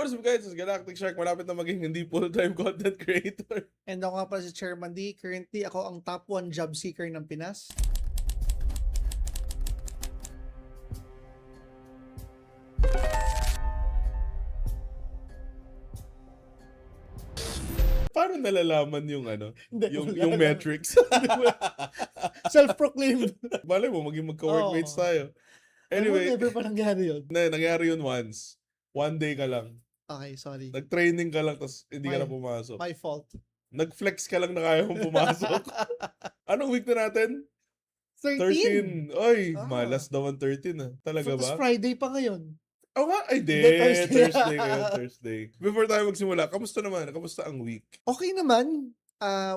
What is up guys? It's Galactic Shark. Malapit na maging hindi full-time content creator. And ako nga pala si Chairman D. Currently, ako ang top 1 job seeker ng Pinas. Paano nalalaman yung Hindi, yung wala. metrics? Self-proclaimed. Malay mo, maging magka-workmates tayo. Anyway, Never pa nangyari yun. nangyari yun once. One day ka lang. Okay, sorry. Nag-training ka lang, tapos hindi ka na My- pumasok. My fault. Nag-flex ka lang na kaya mong pumasok. Anong week na natin? 13. 13! Ay, Ah. malas daw ang 13 ah. Talaga Tapos ba? Friday pa ngayon. Oo nga, ay di. Hindi, Thursday. Thursday ngayon, Thursday. Before tayo magsimula, kamusta naman? Kamusta ang week? Okay naman.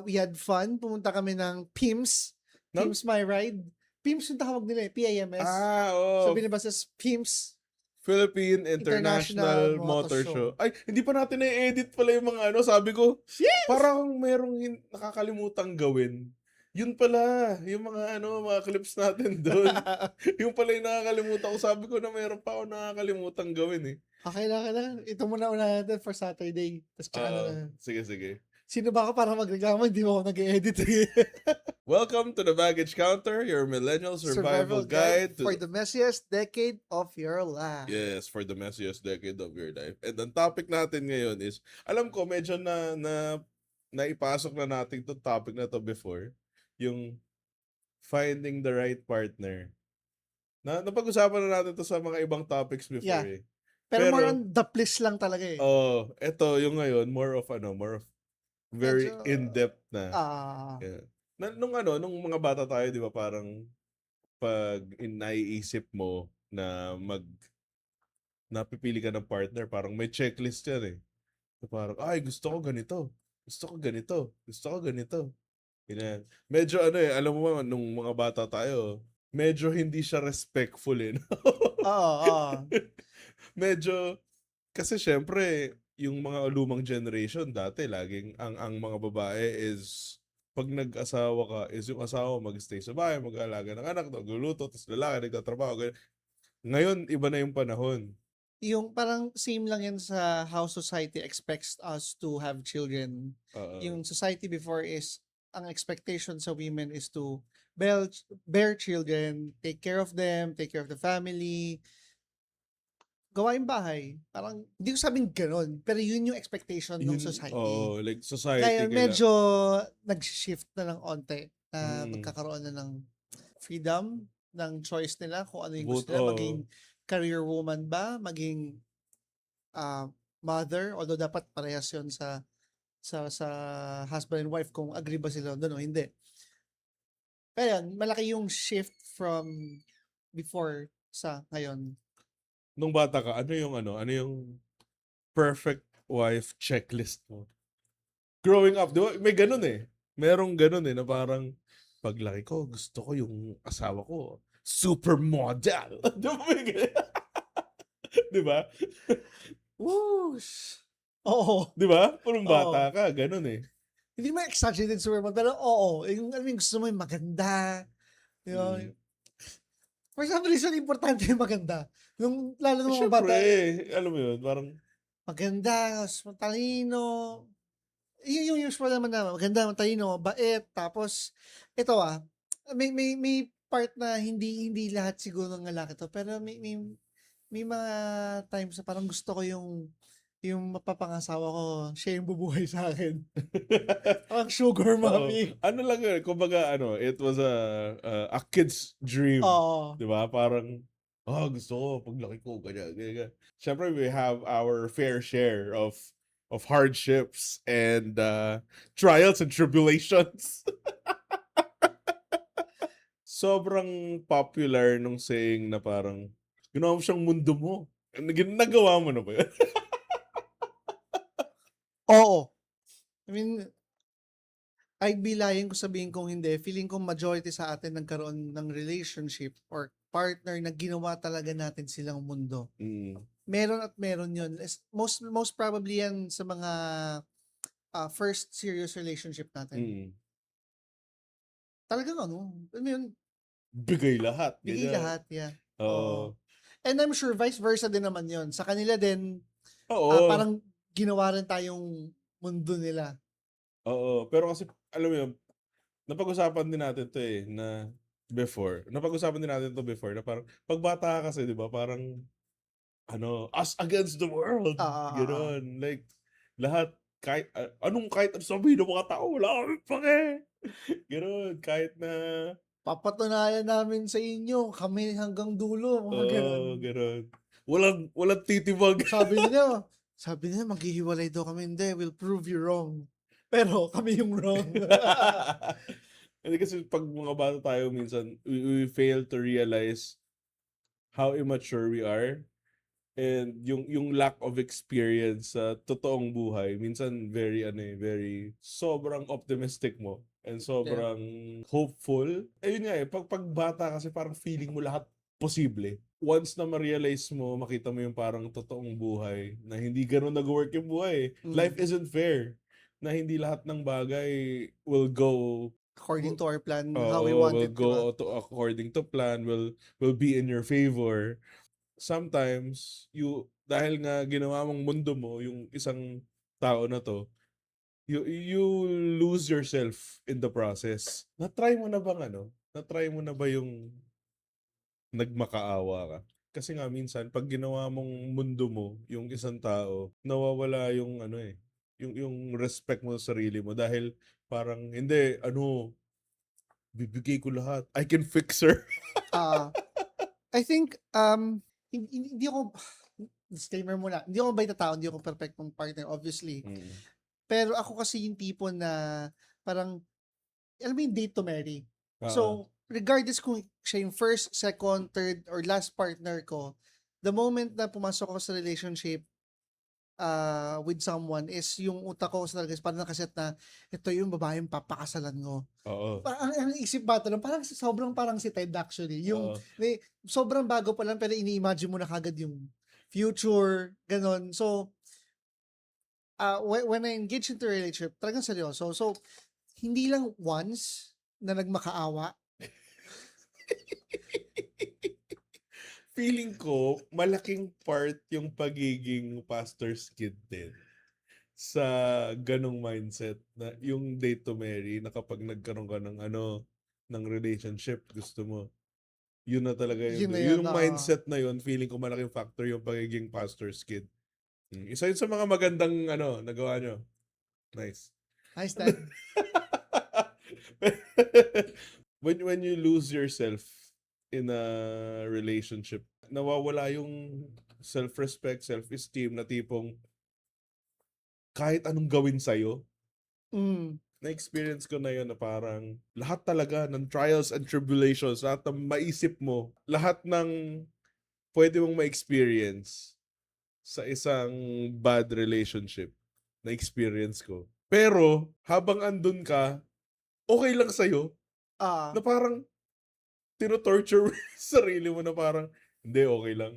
We had fun. Pumunta kami ng PIMS. No? PIMS My Ride. PIMS yung tawag nila eh. PIMS. Oo. So binabasas PIMS. Philippine International International Motor Motor Show. Show. Ay, hindi pa natin na-edit pala yung mga sabi ko, Yes! parang merong nakakalimutang gawin. Yun pala, yung mga mga clips natin doon. Yung pala yung nakakalimutan ko. Sabi ko na meron pa ako nakakalimutang gawin eh. Okay lang. Ito muna natin for Saturday. Tapos tsaka na. Sige, sige. Sino ba ako para magreklamo? Hindi mo ako nag-edit. Welcome to the Baggage Counter, your millennial survival guide to for the messiest decade of your life. Yes, for the messiest decade of your life. And ang topic natin ngayon is, alam ko medyo naipasok na natin itong topic na to before, yung finding the right partner. Napag-usapan na natin to sa mga ibang topics before Yeah. eh. Pero more on the please lang talaga eh. Eto yung ngayon, more of very Medyo, in-depth na. Yeah. Nung mga bata tayo, di ba, parang pag naiisip mo na napipili ka ng partner, parang may checklist yan eh. So parang, ay, gusto ko ganito. Gusto ko ganito. Gusto ko ganito. Ganyan. Medyo alam mo ba, nung mga bata tayo, medyo hindi siya respectful eh. Oo. Medyo, kasi syempre, yung mga lumang generation dati, laging ang mga babae is, pag nag-asawa ka, is yung asawa mag-stay sa bahay, mag-aalaga ng anak, nagluluto, tapos lalaki, nagtatrabaho. Ganyan. Ngayon, iba na yung panahon. Yung parang same lang yan sa how society expects us to have children. Yung society before is, ang expectation sa women is to bear children, take care of them, take care of the family, gawain bahay. Parang, hindi ko sabing ganun, pero yun yung expectation ng society. Like society. Ngayon, medyo nag-shift na ng onte na magkakaroon na ng freedom, ng choice nila kung ano yung gusto nila, maging career woman ba, maging mother, although dapat parehas yun sa husband and wife kung agree ba sila doon o hindi. Pero yan, malaki yung shift from before sa ngayon. Nung bata ka, ano yung perfect wife checklist mo? Growing up, di ba? May ganun eh. Merong ganun eh, na parang, paglaki ko, gusto ko yung asawa ko, supermodel. Di ba may ganun? Di ba? Whoosh! Oo. Di ba? Purong bata ka, ganun eh. Hindi mo exaggerated supermodel, pero oo. Yung gusto mo yung maganda. You know, for some reason, importante yung maganda. Lalo ng mga bata. Alam mo yun, parang maganda, matalino. Yung usual naman na maganda, matalino, bait. Tapos, ito may part na hindi lahat siguro ng lalaki to. Pero may mga times na parang gusto ko yung mapapangasawa ko, siya yung bubuhay sa akin. Parang sugar mommy. Ano lang yun, kumbaga it was a kid's dream. Di ba? Parang, gusto ko, paglaki ko, ganyan. Siyempre, we have our fair share of hardships and trials and tribulations. Sobrang popular nung saying na parang, ginawa mo siyang mundo mo. Nagawa mo na ba yun? Oo. I mean, I'd be lying kung sabihin kong hindi. Feeling ko majority sa atin nagkaroon ng relationship or partner na ginawa talaga natin silang mundo. Meron at meron yun. Most probably yan sa mga first serious relationship natin. Talagang yun, bigay lahat. bigay lahat, yeah. Oo. And I'm sure vice versa din naman yun. Sa kanila din, Oo. parang ginawa rin tayong mundo nila. Oo. Pero kasi, alam mo yun, napag-usapan din natin to na napag-usapan din natin to before, na parang, pag bata ka kasi, di ba, parang, us against the world. Oo. Gano'n. Like, lahat, kahit ano sabihin ng mga tao, wala kami pake. Gano'n. Kahit na, Papatunayan namin sa inyo, kami hanggang dulo, mga gano'n. gano'n. Walang titibag. Sabi nila maghihiwalay daw kami, hindi, we'll prove you wrong. Pero kami yung wrong. Hindi kasi pag mga bata tayo, minsan, we fail to realize how immature we are. And yung lack of experience sa totoong buhay, minsan very sobrang optimistic mo and Yeah. sobrang hopeful. Ayun nga pag bata kasi parang feeling mo lahat posible. Once na ma-realize mo, makita mo yung parang totoong buhay na hindi ganun nag-work yung buhay. Life Mm. isn't fair. Na hindi lahat ng bagay will go According to our plan, how we Oo, want will it, di ba? go according to plan, will be in your favor. Sometimes dahil nga ginawa mong mundo mo yung isang tao na to, you lose yourself in the process. Na-try mo na ba yung nagmakaawa ka? Kasi nga minsan pag ginawa mong mundo mo yung isang tao, nawawala yung yung respect mo sa sarili mo dahil parang hindi bibigay ko lahat. I can fix her. Ah, I think, hindi ako, disclaimer muna, hindi ako mabait na tao, hindi ako perfectong partner, obviously. Mm. Pero ako kasi yung tipo na parang, alam mo yung date to marry. Oo. So, regardless kung siya yung first, second, third, or last partner ko, the moment na pumasok ako sa relationship with someone is yung utak ko talaga is parang nakaset na ito yung babaeng papakasalan ko. Oo. Ang isip ba nun, parang sobrang parang si Ted actually. Yung Oo. sobrang bago pa lang pero ini-imagine mo na kagad yung future, ganon. So, when I engage into a relationship, talagang seryoso. So, hindi lang once na nagmakaawa. Feeling ko, malaking part yung pagiging pastor's kid din sa ganong mindset na yung date to marry na kapag nagkaroon ka ng ng relationship, gusto mo, yun na talaga Yun na yun, yung mindset na yun, feeling ko malaking factor yung pagiging pastor's kid. Isa yun sa mga magandang nagawa nyo. Nice. nice Ted. When you lose yourself in a relationship, nawawala yung self-respect, self-esteem na tipong kahit anong gawin sa'yo. Mm, Na-experience ko na yun na parang lahat talaga ng trials and tribulations, lahat ng maisip mo, lahat ng pwede mong ma-experience sa isang bad relationship, na-experience ko. Pero, habang andun ka, okay lang sa'yo, ah, na parang tino-torture mo yung sarili mo na parang, hindi, okay lang.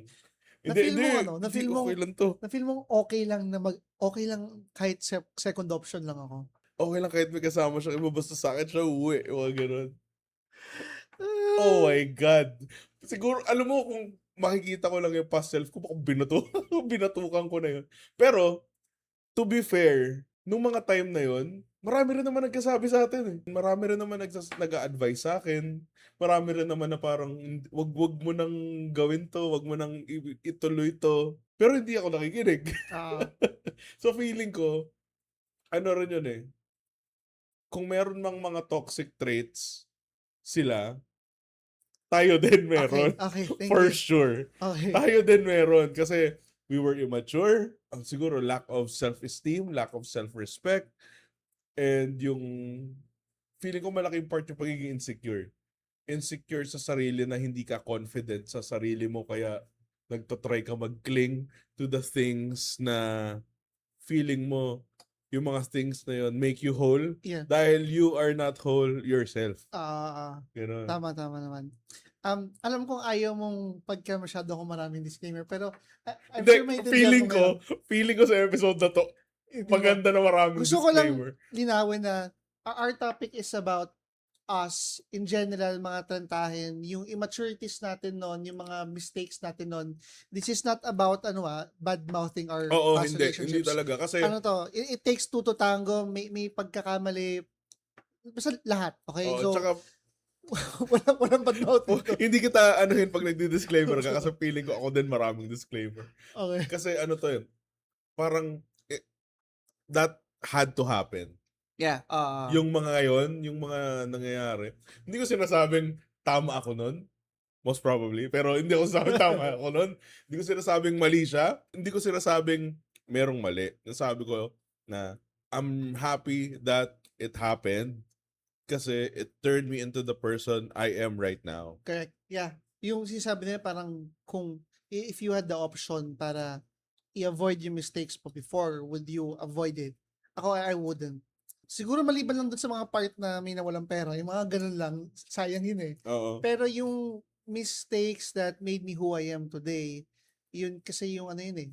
na-feel Hindi, mong hindi, okay lang to. na-feel mong okay lang okay lang kahit second option lang ako. Okay lang kahit may kasama siyang iba, basta sa akin siya uuwi. Mga ganun. Oh my God. Siguro, alam mo, kung makikita ko lang yung past self ko, baka binatukan ko na yun. Pero, to be fair, nung mga time na yun, marami rin naman nagkasabi sa atin eh. Marami rin naman nag-a-advise sa akin. Marami rin naman na parang, wag mo nang gawin to, wag mo nang ituloy to. Pero hindi ako nakikinig. Ah, So feeling ko, ano rin yun eh, kung meron mang mga toxic traits sila, tayo din okay, meron. okay, thank For you. sure. Okay. Tayo din meron. Kasi we were immature. Siguro lack of self-esteem, lack of self-respect, and yung feeling ko malaking part yung pagiging insecure. Insecure sa sarili na hindi ka confident sa sarili mo kaya nagtatry ka mag-cling to the things na feeling mo yung mga things na yun make you whole Yeah. dahil you are not whole yourself. Ganon. Tama, tama naman. Alam kong ayaw mong pagka masyado akong maraming disclaimer, pero I'm Hindi, sure maintindihan mo ngayon. feeling ko sa episode na to, Di ba? maganda na maraming Gusto ko lang disclaimer. linawin na our topic is about us, in general, mga trentahin, yung immaturities natin noon, yung mga mistakes natin noon, this is not about, bad-mouthing our Oo, past hindi relationships. talaga. Kasi, Ano to, it takes two to tango, may pagkakamali, basta lahat, okay? oo, So, tsaka, walang bad-mouthing to. hindi kita anuhin pag nagdi-disclaimer ka kasi feeling ko ako din maraming disclaimer. Okay. Kasi ano to yun, parang, that had to happen. Yeah, Yung mga ngayon, yung mga nangyayari, hindi ko sinasabing tama ako nun, most probably, pero hindi ko sinasabing tama ako nun. Hindi ko sinasabing mali siya, hindi ko sinasabing merong mali. Nasabi ko na I'm happy that it happened kasi it turned me into the person I am right now. correct. Yeah. Yung sinasabi nila parang kung if you had the option para i-avoid yung mistakes mo before, would you avoid it? Ako, I wouldn't. Siguro maliban lang dun sa mga part na may nawalang pera, yung mga ganun lang, sayang yun eh. Oo. Pero yung mistakes that made me who I am today, yun kasi yung ano yun eh,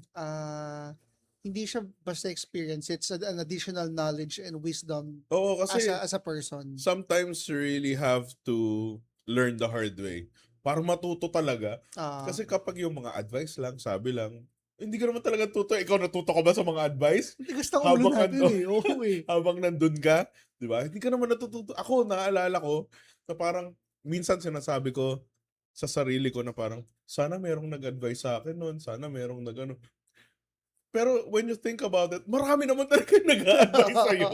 hindi siya basta experience, it's an additional knowledge and wisdom Oo, kasi as a person. sometimes you really have to learn the hard way para matuto talaga. Ah, Kasi kapag yung mga advice lang, sabi lang, hindi ka naman talaga tuto. Ikaw natuto ka ba sa mga advice? hindi gusto ang ulo Habang natin ano, eh, oo eh. habang nandun ka, di ba? Hindi ka naman natututo. Ako, naalala ko, na parang, minsan sinasabi ko sa sarili ko na parang, sana merong nag-advise sa akin noon, sana merong nag-ano. Pero when you think about it, marami naman talaga nag-a-advise sa'yo.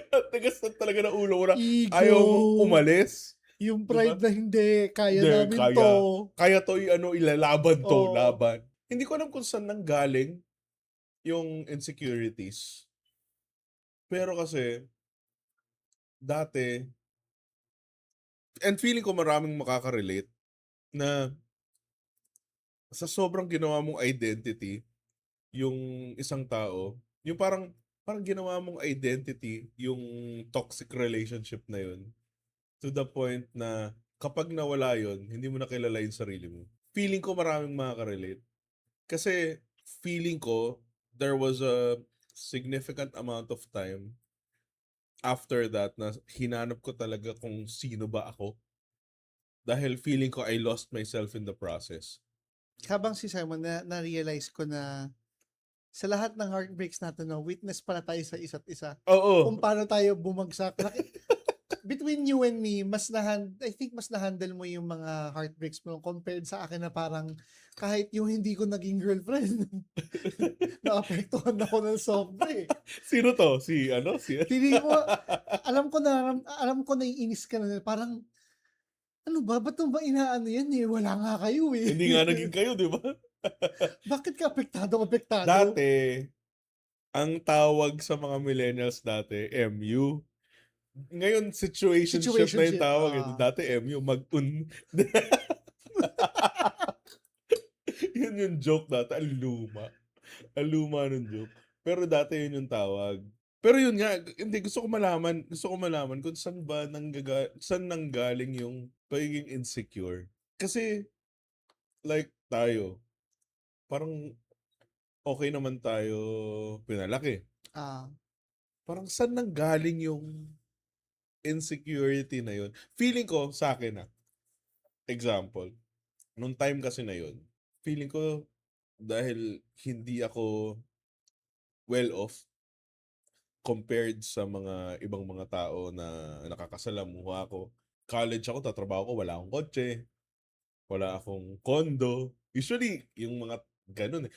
At tigas na talaga ng ulo ko na ayaw mong Ego! umalis. Yung Di ba? pride na hindi, kaya Hindi, namin kaya. to. Kaya to ilalaban to, Oo. laban. Hindi ko alam kung saan nanggaling yung insecurities. Pero kasi, dati, and feeling ko maraming makaka-relate, na sa sobrang ginawa mong identity, yung isang tao, yung parang ginawa mong identity, yung toxic relationship na yun, to the point na kapag nawala yun, hindi mo na kilala yung sarili mo. Feeling ko maraming makaka-relate. Kasi feeling ko, there was a significant amount of time after that na hinanap ko talaga kung sino ba ako. Dahil feeling ko I lost myself in the process. Habang si Simon, na-realize ko na sa lahat ng heartbreaks natin, no, witness pala tayo sa isa't isa. Oo. Kung paano tayo bumagsak. Between you and me, I think mas na-handle mo yung mga heartbreaks mo compared sa akin na parang kahit yung hindi ko naging girlfriend, naapektuhan ako ng sobra eh. Sino to? Si ano? Si Feeling mo, alam ko na iinis ka na, parang, ano ba, ba't mo ba inaano yan eh? Wala nga kayo eh. Hindi nga naging kayo, di ba? Bakit ka apektado? Dati, ang tawag sa mga millennials dati, MU. Ngayon, situationship na yung Situationship. tawag. Dati, MU, mag-un. Yun yung joke dati. Ang luma. Ang luma ng joke. Pero dati yun yung tawag. Pero yun nga, hindi, gusto ko malaman kung saan nanggaling yung pagiging insecure. Kasi, like tayo, parang okay naman tayo pinalaki. Ah, Parang saan nanggaling yung insecurity na yun? Feeling ko sa akin example, nung time kasi na yun, feeling ko dahil hindi ako well off compared sa mga ibang mga tao na nakakasalamuha ko. College ako, tatrabaho ko, wala akong kotse, wala akong kondo. Usually, yung mga ganun eh.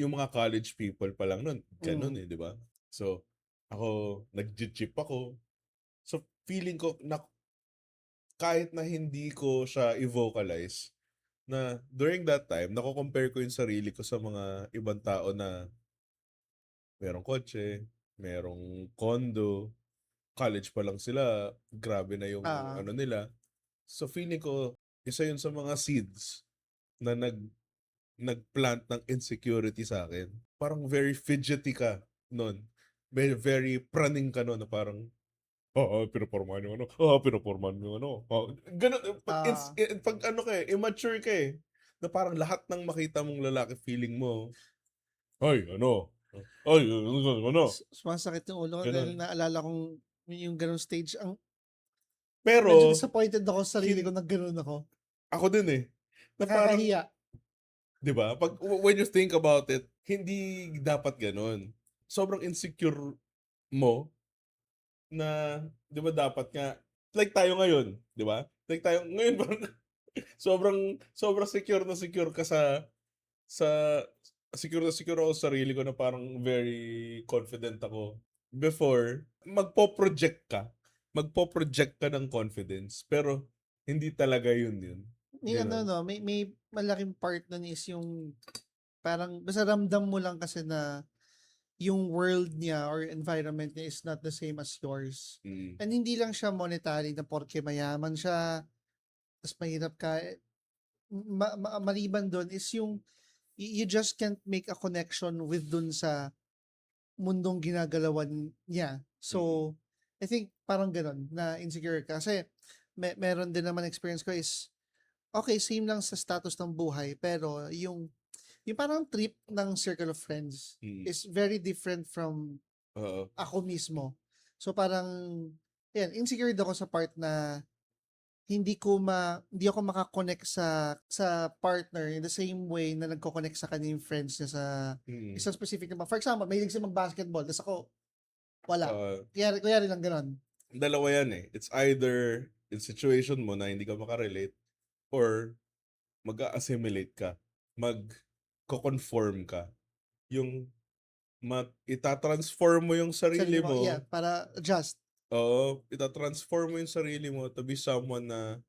Yung mga college people pa lang nun, ganun mm. eh, di ba? So, ako, nag-jeep ako. So, feeling ko na kahit na hindi ko siya i-vocalize, na during that time, nako-compare ko yung sarili ko sa mga ibang tao na merong kotse, merong condo, college pa lang sila, grabe na yung Ah, ano nila. So feeling ko, isa yun sa mga seeds na nagplant ng insecurity sa akin. Parang very fidgety ka nun. Very praning ka nun na parang, pinopormahan yung ano, pinopormahan yung ano. Ganun, ah, pag ano ka immature ka na parang lahat ng makita mong lalaki feeling mo, ay, ano, ay, ano, sumasakit yung ulo ko dahil ganun. naalala kong Yung ganung stage, medyo Pero, disappointed ako sa sarili ko hin na gano'n ako. ako din, eh, na parang Nakakahiya. 'di ba, when you think about it, hindi dapat gano'n. Sobrang insecure mo na 'di ba dapat nga like tayo ngayon, 'di ba? Like tayo ngayon parang sobrang sobrang secure ka sa secure na secure ako sa sarili ko na parang very confident ako. Before, magpo-project ka ng confidence, pero hindi talaga yun, May ano gano'n. 'no, may malaking part nun is yung parang basta ramdam mo lang kasi na yung world niya or environment niya is not the same as yours. Mm, And hindi lang siya monetary na porke mayaman siya, ta's mahirap ka, maliban dun is yung you just can't make a connection with dun sa mundong ginagalawan niya. mm, So, I think parang gano'n na insecure ka. Kasi meron din naman experience ko is, okay, same lang sa status ng buhay, pero yung parang trip ng circle of friends mm, is very different from oo, ako mismo. So parang, yan, insecure ako sa part na hindi ako maka-connect sa partner in the same way na nagko-connect sa kanya yung friends niya sa mm, isang specific na for example, mahilig siya mag-basketball, tas ako, wala. oo. Kunyari lang gano'n. Dalawa yan, eh. It's either in situation mo na hindi ka maka-relate or mag-a-assimilate ka, magko-conform ka. Yung ita-transform mo yung Sarili sarili mo, yeah, mo, para adjust. oo, ita-transform mo yung sarili mo to be someone na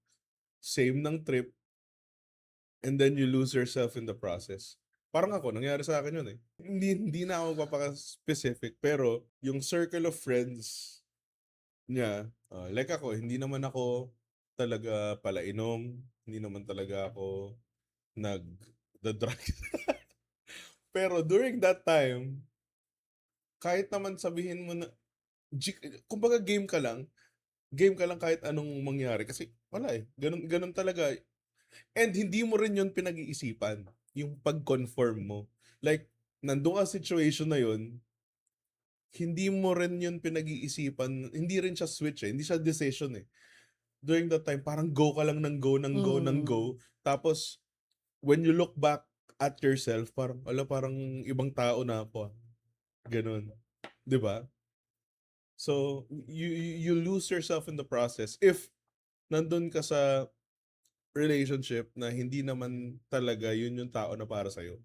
same ng trip and then you lose yourself in the process. Parang ako, nangyari sa akin yun, eh. Hindi na ako magpapaka-specific, pero yung circle of friends niya, like ako, hindi naman ako talaga palainom, hindi naman talaga ako nagda-drugs. Pero during that time, kahit naman sabihin mo na kumbaga game ka lang kahit anong mangyari kasi wala, eh, gano'n gano'n talaga. And hindi mo rin 'yun pinag-iisipan, yung pag-conform mo. Like, nando'n ka sa situation na 'yun, hindi mo rin 'yun pinag-iisipan, hindi rin siya switch, eh, hindi siya decision, eh. During that time parang go ka lang ng go, ng go, ng Mm. go, tapos when you look back at yourself parang, hala, parang ibang tao na ako, gano'n, 'di ba? So, you lose yourself in the process if nandun ka sa relationship na hindi naman talaga yun yung tao na para sa'yo.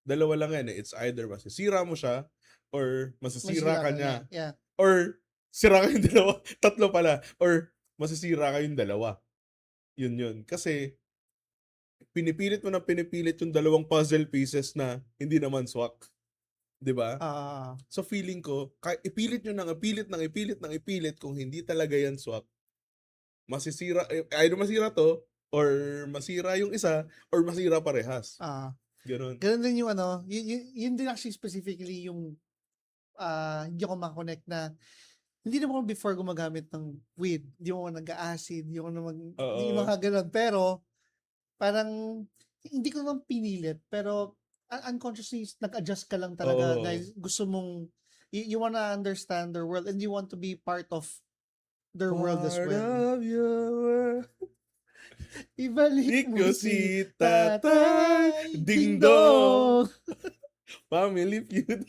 Dalawa lang yan, eh. It's either masisira mo siya or masisira Masisira ka ka niya, niya. yeah. Or sira kayong dalawa. Tatlo pala. Or masisira kayong dalawa. Yun. Kasi pinipilit mo na pinipilit yung dalawang puzzle pieces na hindi naman swak. 'Di ba? Ah, So feeling ko, kahit ipilit nyo nang ipilit kung hindi talaga yan swak, masisira, either masira to, or masira yung isa, or masira parehas. ah. Ganun. Gano'n din yung ano, yun din actually specifically yung, hindi ako maka-connect na hindi naman ako before gumagamit ng weed, hindi ako nag-a-acid, hindi yung Oo. mga gano'n. Pero parang hindi ko naman pinilit, pero unconsciously nag-adjust ka lang talaga Oo. dahil gusto mong you wanna understand their world and you want to be part of their world as Part well. of your world. Ibalik mo Ikaw si si Tatay Tatay Ding Ding Dong. Dong. Family Feud.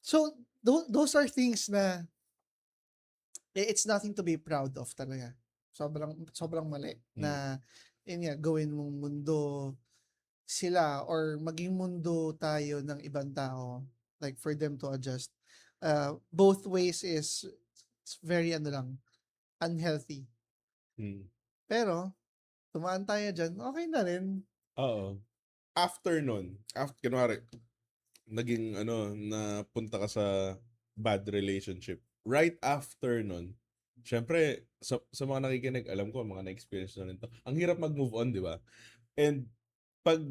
So, those are things na it's nothing to be proud of talaga. Sobrang mali Hmm. na yun nga, gawin mong mundo sila or maging mundo tayo ng ibang tao, like for them to adjust. Both ways is it's very ano lang, unhealthy. Hmm. Pero, tumaan tayo dyan, okay na rin. Oo. After nun, kunwari, naging ano, napunta ka sa bad relationship. Right after nun, syempre, sa mga nakikinig, alam ko, mga na-experience na rin to. Ang hirap mag-move on, di ba? And pag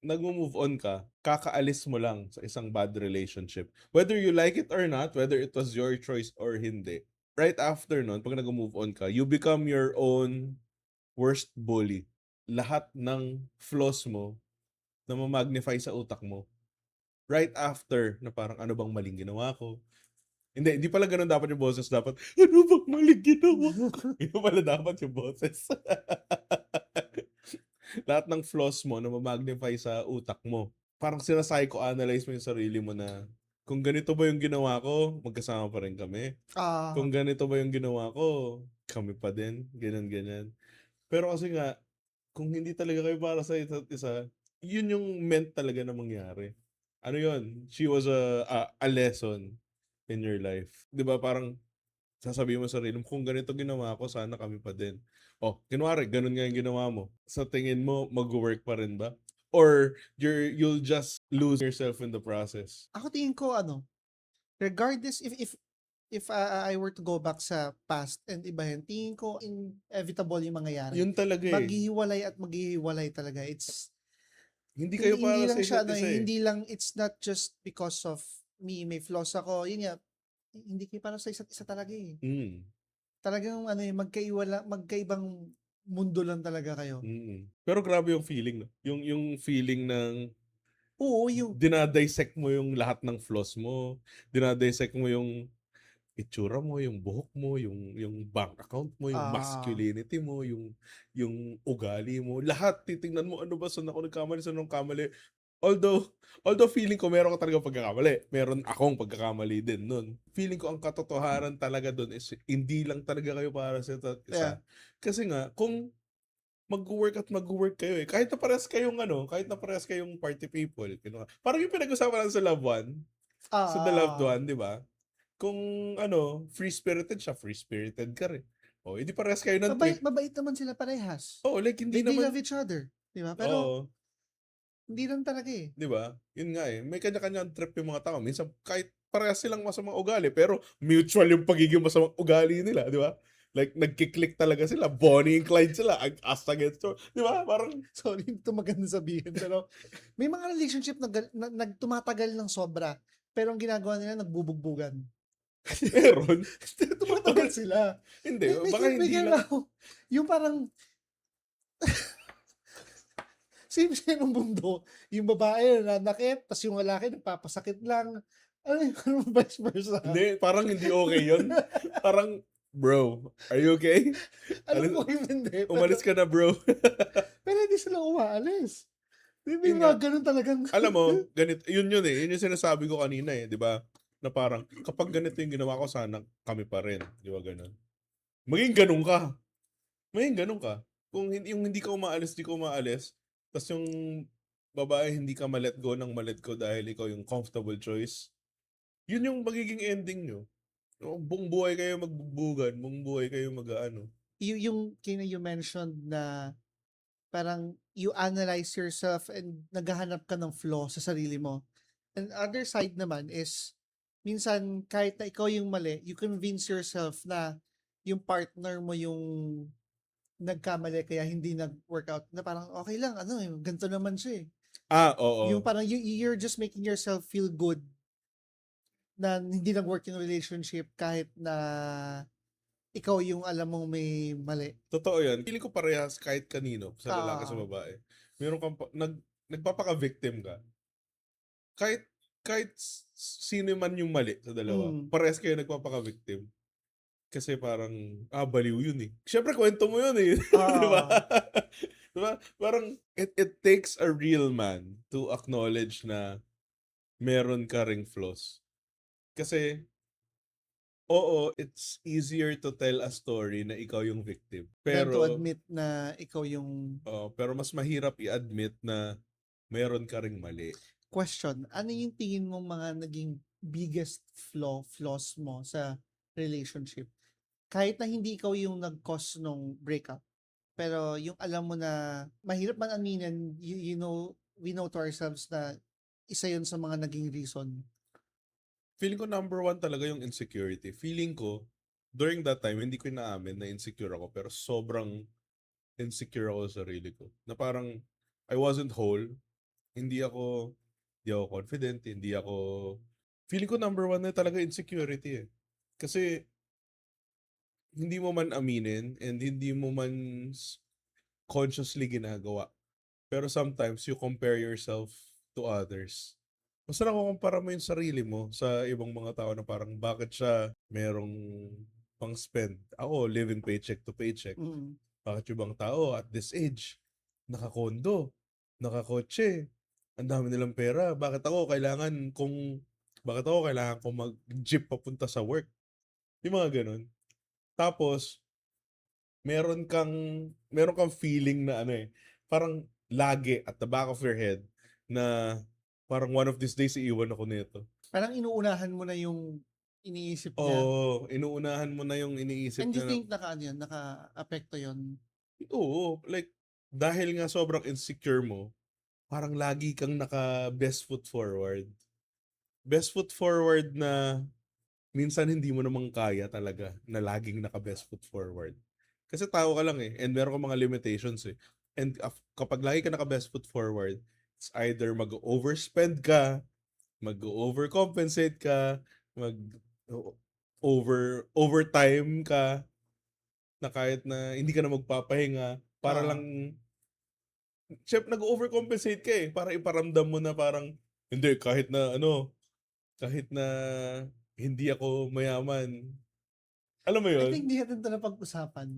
nag-move on ka, kakaalis mo lang sa isang bad relationship. Whether you like it or not, whether it was your choice or hindi, right after nun, pag nag-move on ka, you become your own worst bully. Lahat ng flaws mo na ma-magnify sa utak mo. Right after, na parang ano bang maling ginawa ko? Hindi pala ganun dapat yung boses. Dapat, ano bang mali ginawa ko? Yun pala dapat yung boses. Lahat ng flaws mo na magnify sa utak mo. Parang sinapsychoanalyze mo yung sarili mo na kung ganito ba yung ginawa ko, magkasama pa rin kami. Ah, Kung ganito ba yung ginawa ko, kami pa din. Ganyan, ganyan. Pero kasi nga, kung hindi talaga kayo para sa isa't isa, yun yung meant talaga na mangyari. Ano yun? She was a lesson in your life. 'Di ba parang sasabihin mo sa sarili mo, kung ganito ginawa ko, sana kami pa din. Oh, kunwari, ganun nga yung ginawa mo. Sa tingin mo, mag-work pa rin ba? Or you'll just lose yourself in the process? ako tingin ko regardless if I were to go back sa past and ibahin, tingin ko inevitable yung mangyayari. Yun talaga eh. Maghihiwalay at maghihiwalay talaga. It's Hindi kayo hindi para sa lang siya isa't isa eh. hindi lang, it's not just because of me, may flaws ako. Yun nga, hindi kayo para sa isa't isa talaga eh. Mm. Talagang magkaibang mundo lang talaga kayo. Mm. Pero grabe yung feeling, no? Yung feeling ng Oo, yung dinadissect mo yung lahat ng flaws mo, dinadissect mo yung itsura mo, yung buhok mo, yung bank account mo, yung ah masculinity mo, yung ugali mo, lahat titingnan mo, ano ba, saan ako nagkamali, saan ako nagkamali. Although feeling ko meron ka talaga pagkakamali. Meron akong pagkakamali din nun. Feeling ko ang katotohanan talaga dun is hindi lang talaga kayo para sa isa't yeah. isa. Kasi nga, kung mag-work at mag-work kayo eh. Kahit na parehas kayong kahit na parehas kayong party people. Parang yung pinag-usapan natin sa Love One, sa The Loved Ah, One, di ba? Kung free-spirited siya, free-spirited ka rin. O, hindi parehas kayo ng mabait trip. mabait naman sila parehas. Oh, like hindi They love naman, each other, 'di ba? Pero oo, hindi lang talaga eh. di ba? Yun nga eh. May kanya-kanyang trip yung mga tao. Minsan, kahit parehas silang masamang ugali, pero mutual yung pagiging masamang ugali nila, di ba? Like, nagkiklik talaga sila. Bonnie and Clyde sila. As against, di ba? Parang, Sorry, ito maganda sabihin pero may mga relationship na nagtumatagal ng sobra pero ang ginagawa nila nagbubugbugan. meron. Tumatagal sila. Hindi, May baka hindi kaibigan lang. ako, yung parang same ng mundo. Yung babae nananakit, tas yung lalaki nagpapasakit lang. Ano yung vice versa? Hindi, parang hindi okay yun. Parang, bro, are you okay? Alam ko yung hindi, Umalis ka na, bro. pero hindi sila umaalis. May Yun nga. mga ganun talagang Alam mo, ganito, yun eh. Yun yung sinasabi ko kanina eh, di ba? Na parang, kapag ganito yung ginawa ko, sana kami pa rin. Di ba ganun? Maging ganun ka. Maging ganun ka. Kung hindi ka umaalis, di ka umaalis, tas yung babae hindi ka ma-let go ng ma-let go dahil ikaw yung comfortable choice, yun yung magiging ending nyo. Buong buhay kayo magbubugan, buong buhay kayo mag-ano. yung you mentioned na parang you analyze yourself and naghahanap ka ng flaw sa sarili mo. And other side naman is minsan kahit na ikaw yung mali, you convince yourself na yung partner mo yung nagkamali kaya hindi nag-workout na parang okay lang, ganito naman siya eh. Yung Oo. parang you're just making yourself feel good na hindi nag-work yung relationship kahit na ikaw yung alam mong may mali. Totoo yan. Feeling ko parehas kahit kanino, sa lalaki sa Ah, babae. Meron kang, nagpapaka-victim ka. Kahit, kahit sino man yung mali sa dalawa, mm, parehas kayo nagpapaka-victim. Kasi parang, baliw yun eh. Siyempre, kwento mo yun eh. Di ba? ah, Di ba? Parang, it takes a real man to acknowledge na meron ka ring flaws. Kasi, oo, it's easier to tell a story na ikaw yung victim. than to Pero, admit na ikaw yung pero mas mahirap i-admit na meron ka ring mali. question. Ano yung tingin mo mga naging biggest flaws mo sa relationship? Kahit na hindi ikaw yung nag-cause nung breakup, pero yung alam mo na mahirap man aminin, we know to ourselves na isa yun sa mga naging reason. Feeling ko number one talaga yung insecurity. Feeling ko, during that time, hindi ko inaamin na insecure ako, pero sobrang insecure ako sa sarili ko. Na parang, I wasn't whole. Hindi ako, hindi ako confident, hindi ako, feeling ko number one na talaga insecurity eh. Kasi, hindi mo man aminin and hindi mo man consciously ginagawa. Pero sometimes, you compare yourself to others. Basta nakukumpara mo yung sarili mo sa ibang mga tao na parang bakit siya merong pang-spend. Ako, living paycheck to paycheck. Mm. Bakit yung ibang tao at this age, nakakondo, nakakotse, ang dami nilang pera. Bakit ako kailangan kong mag-jeep papunta sa work? Yung mga ganun. Tapos, meron kang, meron kang feeling na ano eh, parang lagi at the back of your head na parang one of these days iiwan ako nito. Parang inuunahan mo na yung iniisip niya. Oo, inuunahan mo na yung iniisip And do you niya na, think naka-apekto yun? oo, like, dahil nga sobrang insecure mo, parang lagi kang naka best foot forward. Best foot forward na minsan hindi mo namang kaya talaga na laging naka best foot forward. Kasi tao ka lang eh, and meron kang mga limitations eh. And kapag lagi ka naka best foot forward, it's either mag-overspend ka, mag-overcompensate ka, overtime ka, na kahit na hindi ka na magpapahinga, para Oo. lang, syempre nag-overcompensate ka eh, para iparamdam mo na parang, hindi, kahit na hindi ako mayaman. Alam mo I yun? think di natin ito napag-usapan.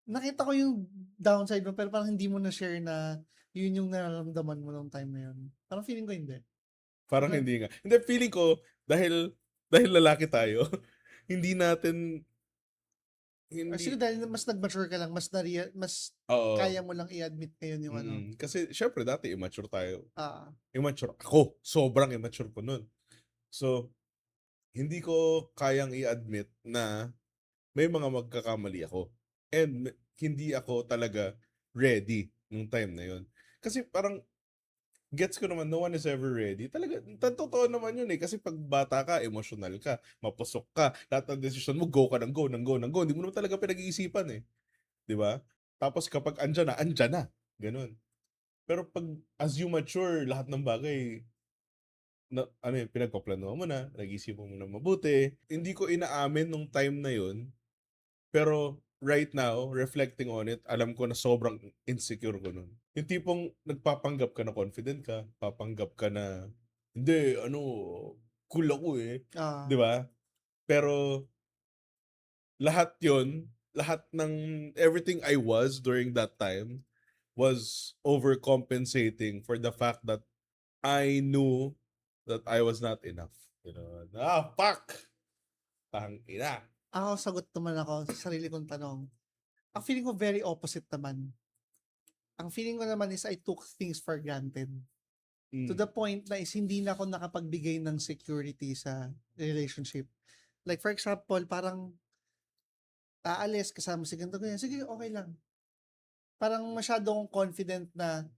Nakita ko yung downside mo, pero parang hindi mo na-share na yun yung nararamdaman mo nung time na yun. Parang feeling ko hindi. Parang Parang, hindi nga. Hindi, feeling ko, dahil lalaki tayo, hindi natin, or hindi, siguro dahil mas nag-mature ka lang, mas oo. kaya mo lang i-admit ngayon yung ano. Kasi, syempre, dati immature tayo. Ah, Immature ako. Sobrang immature ko nun. So, hindi ko kayang i-admit na may mga magkakamali ako. And hindi ako talaga ready nung time na yun. Kasi parang, gets ko naman, no one is ever ready. Talaga, totoo naman yun eh. Kasi pag bata ka, emotional ka, mapusok ka, lahat ng decision mo, go ka ng go, ng go, ng go. Hindi mo naman talaga pinag-iisipan eh. Di ba? Tapos kapag andyan na. Ganun. Pero pag as you mature, lahat ng bagay, ano yun, pinagpaplano mo na, nag-isip mo na mabuti. Hindi ko inaamin nung time na yun, pero right now, reflecting on it, alam ko na sobrang insecure ko nun. Yung tipong nagpapanggap ka na confident ka, papanggap ka na, hindi, cool ako eh. ah, Di ba? Pero lahat ng everything I was during that time was overcompensating for the fact that I knew that I was not enough. You know, fuck! Tangina. ako sagot naman ako sa sarili kong tanong. Ang feeling ko very opposite naman. Ang feeling ko naman is I took things for granted. To Mm. the point na is hindi na ako nakapagbigay ng security sa relationship. Like for example, parang aalis kasama si ganito ganyan. Sige, okay lang. Parang masyado akong confident na,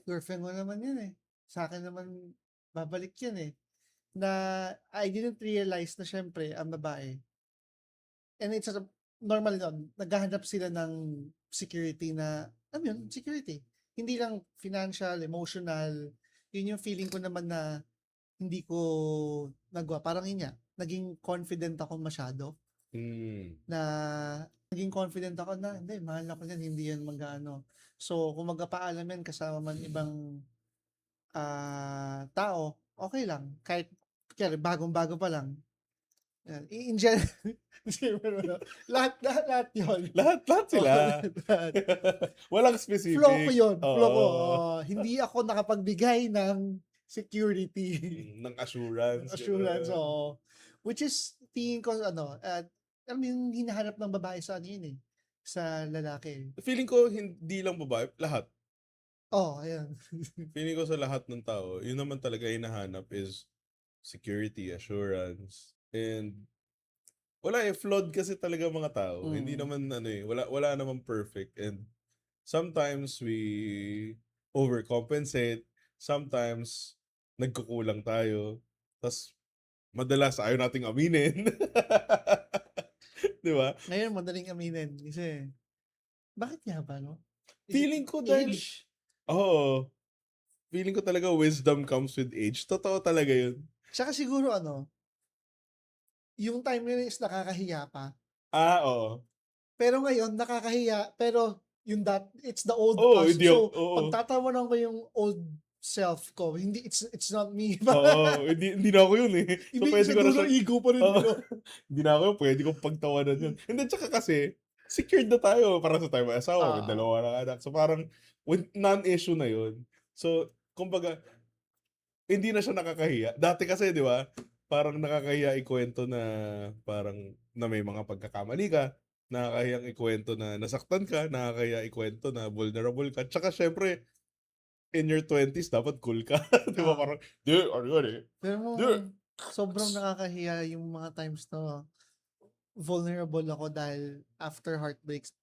girlfriend mo naman yan eh. Sa akin naman, babalik yan eh. Na I didn't realize na syempre, ang babae, and it's a, normal nun, naghahanap sila ng security na, alam yun, security. Hindi lang financial, emotional, yun yung feeling ko naman na hindi ko nagawa. Parang yun nga, naging confident ako masyado Mm. na naging confident ako na hindi, mahal ako yan, hindi yan mag-ano. So, kung magpapaalam yan kasama man ibang tao, okay lang. Kahit kaya bagong-bago pa lang. Yan. In general, lahat yun. Lahat Oo, sila. lahat. Walang Flow ko specific. yun. Flow ko. Oo. Hindi ako nakapagbigay ng security, Ng assurance. assurance. Ganun. Oo. Which is, tingin ko, alam mo yung hinahanap ng babae sa ano yun eh, sa lalaki. Feeling ko hindi lang babae, lahat. Oh, ayan. Feeling ko sa lahat ng tao, yun naman talaga hinahanap is security, assurance. And wala eh, flawed kasi talaga mga tao. Hindi Mm. naman wala naman perfect. And sometimes we overcompensate, sometimes nagkukulang tayo. Tapos madalas ayaw nating aminin. Di ba? Ngayon, madaling aminin. Kasi, bakit nga ba, no? Is it Feeling ko dahil, age? oo, feeling ko talaga wisdom comes with age. Totoo talaga yun. Tsaka siguro yung time nila is nakakahiya pa. Oo. Pero ngayon, nakakahiya, pero it's the old Oo, us. hindi ako, So, oo. pag tatawanan ko yung old self ko. Hindi, it's not me. Oo, hindi na ako yun eh. So, pwede ko na Siguro siya, ego pa rin. oo, No? hindi na ako yun, pwede kong pagtawanan yun. And then, tsaka kasi, secured na tayo para sa tayo may asawa, may Ah, dalawa na anak. So, parang, non-issue na yun. So, kumbaga, hindi na siya nakakahiya. Dati kasi, di ba, parang nakakahiya ikwento na parang na may mga pagkakamali ka, nakakahiyang ikwento na nasaktan ka, nakakahiya ikwento na vulnerable ka. Tsaka syempre, in your 20s, dapat cool ka. Di ba? ah. Parang, di, ano yun eh. Pero Di. sobrang nakakahiya yung mga times na vulnerable ako dahil after heartbreaks,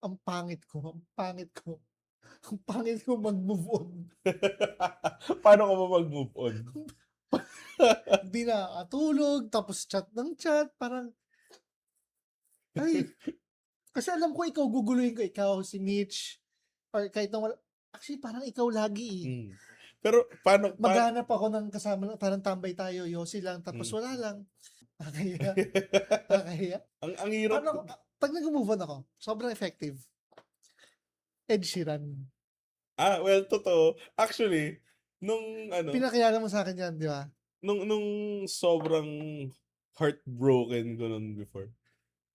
ang pangit ko, ang pangit ko. Ang pangit ko mag-move on. Paano ka ba mag-move on? Hindi nakakatulog, tapos chat ng chat, parang, ay, kasi alam ko ikaw guguluhin ko, ikaw, si Mitch, or kahit na wala, actually parang ikaw lagi eh. Mm. Pero, paano, Maghanap ako ng kasama, parang tambay tayo, yosi lang, tapos Mm. wala lang. Nakakahiya, nakakahiya. ang hirap. Paano, pag nag-move on ako, sobrang effective. Ed Sheeran. Well, totoo. Actually, Pinakilala mo sa akin yan, di ba? nung sobrang heartbroken ko nun before,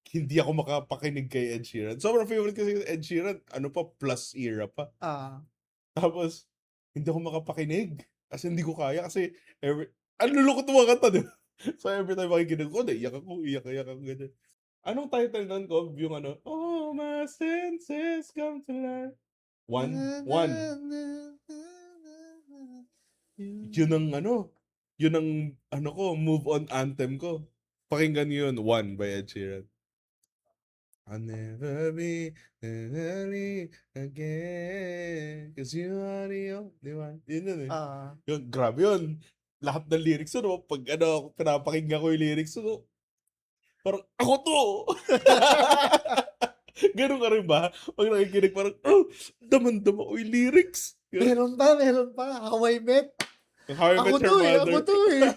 hindi ako makapakinig kay Ed Sheeran. Sobrang favorite kasi Ed Sheeran, ano pa, plus era pa. Ah, Tapos, hindi ako makapakinig. Kasi hindi ko kaya. Kasi, ang lulukot ng mga kanta, di ba? So, every time makikinig ko, iyak ako, ganyan. Anong title nun ko? Yung ano, oh, my senses come to life. One. Yun ang yun ang ko, move on anthem ko. Pakinggan niyo yun, One by Ed Sheeran. I'll never be lonely again cause you are the only one. Yun eh. ah, Yun, grabe yun. Lahat ng lyrics yun, pag pinapakinggan ko yung lyrics yun, parang, ako to! Ganun ka rin ba? Pag nakikinig, parang, oh, daman-dama ko yung lyrics. meron pa. How I Met. How I Met Your Ako Mother. to eh.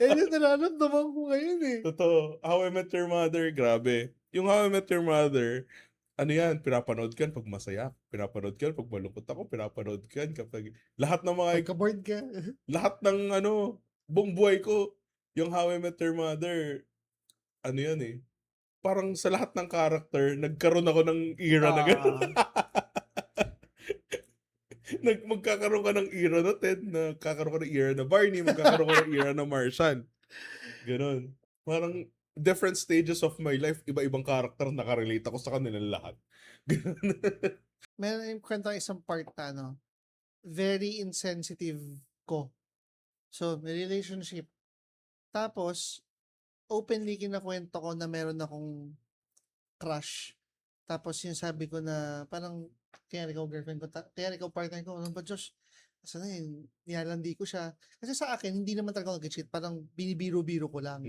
Yan yung nararamdaman ko ngayon eh. Totoo. How I Met Your Mother, grabe. Yung How I Met Your Mother, ano yan, pinapanood ko yan pag masaya. Pinapanood ko yan pag malungkot ako. Pinapanood ko yan kapag lahat ng mga, Pagka-bored ka. lahat ng buong buhay ko, yung How I Met Your Mother, ano yan eh. Parang sa lahat ng character, nagkaroon ako ng era na gano'n. Magkakaroon ka ng era na Ted, magkakaroon ka ng era na Barney, magkakaroon ka ng era na Martian. Ganon. Parang different stages of my life, iba-ibang character nakarelate ako sa kanilang lahat. Ganon. Meron yung kwento ng isang part na very insensitive ko. So, may relationship. Tapos, openly kinakwento ko na meron akong crush. Tapos yung sabi ko na parang kaya ikaw girlfriend ko, kaya ikaw partner ko, ano ba Josh? Sana nilalandi ko siya. Kasi sa akin, hindi naman talaga ako nag-cheat. Parang binibiro-biro ko lang.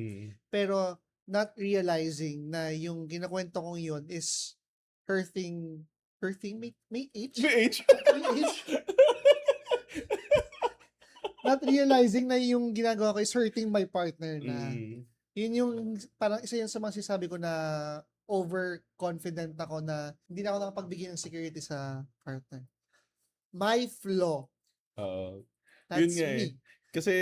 Pero not realizing na yung kinakwento kong yun is hurting may age? May age? May age? Not realizing na yung ginagawa ko is hurting my partner na. Yun yung parang isa yun sa mga sinasabi ko na overconfident ako na hindi na ako nakapagbigay ng security sa partner. My flaw. That's yun nga me. eh. Kasi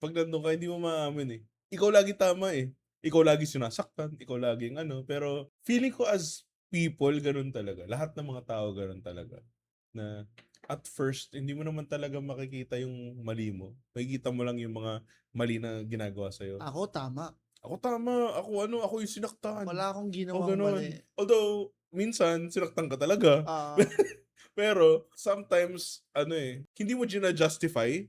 pag nandun ka, hindi mo maamin eh. Ikaw lagi tama eh. Ikaw lagi sinasaktan, ikaw laging pero feeling ko as people, ganun talaga. Lahat ng mga tao ganun talaga. Na at first, hindi mo naman talaga makikita yung mali mo. Makikita mo lang yung mga mali na ginagawa sa'yo. Ako tama. Ako yung sinaktan. Wala akong ginawang ganun. mali. Although, minsan, sinaktan ka talaga. Pero, sometimes, hindi mo gina-justify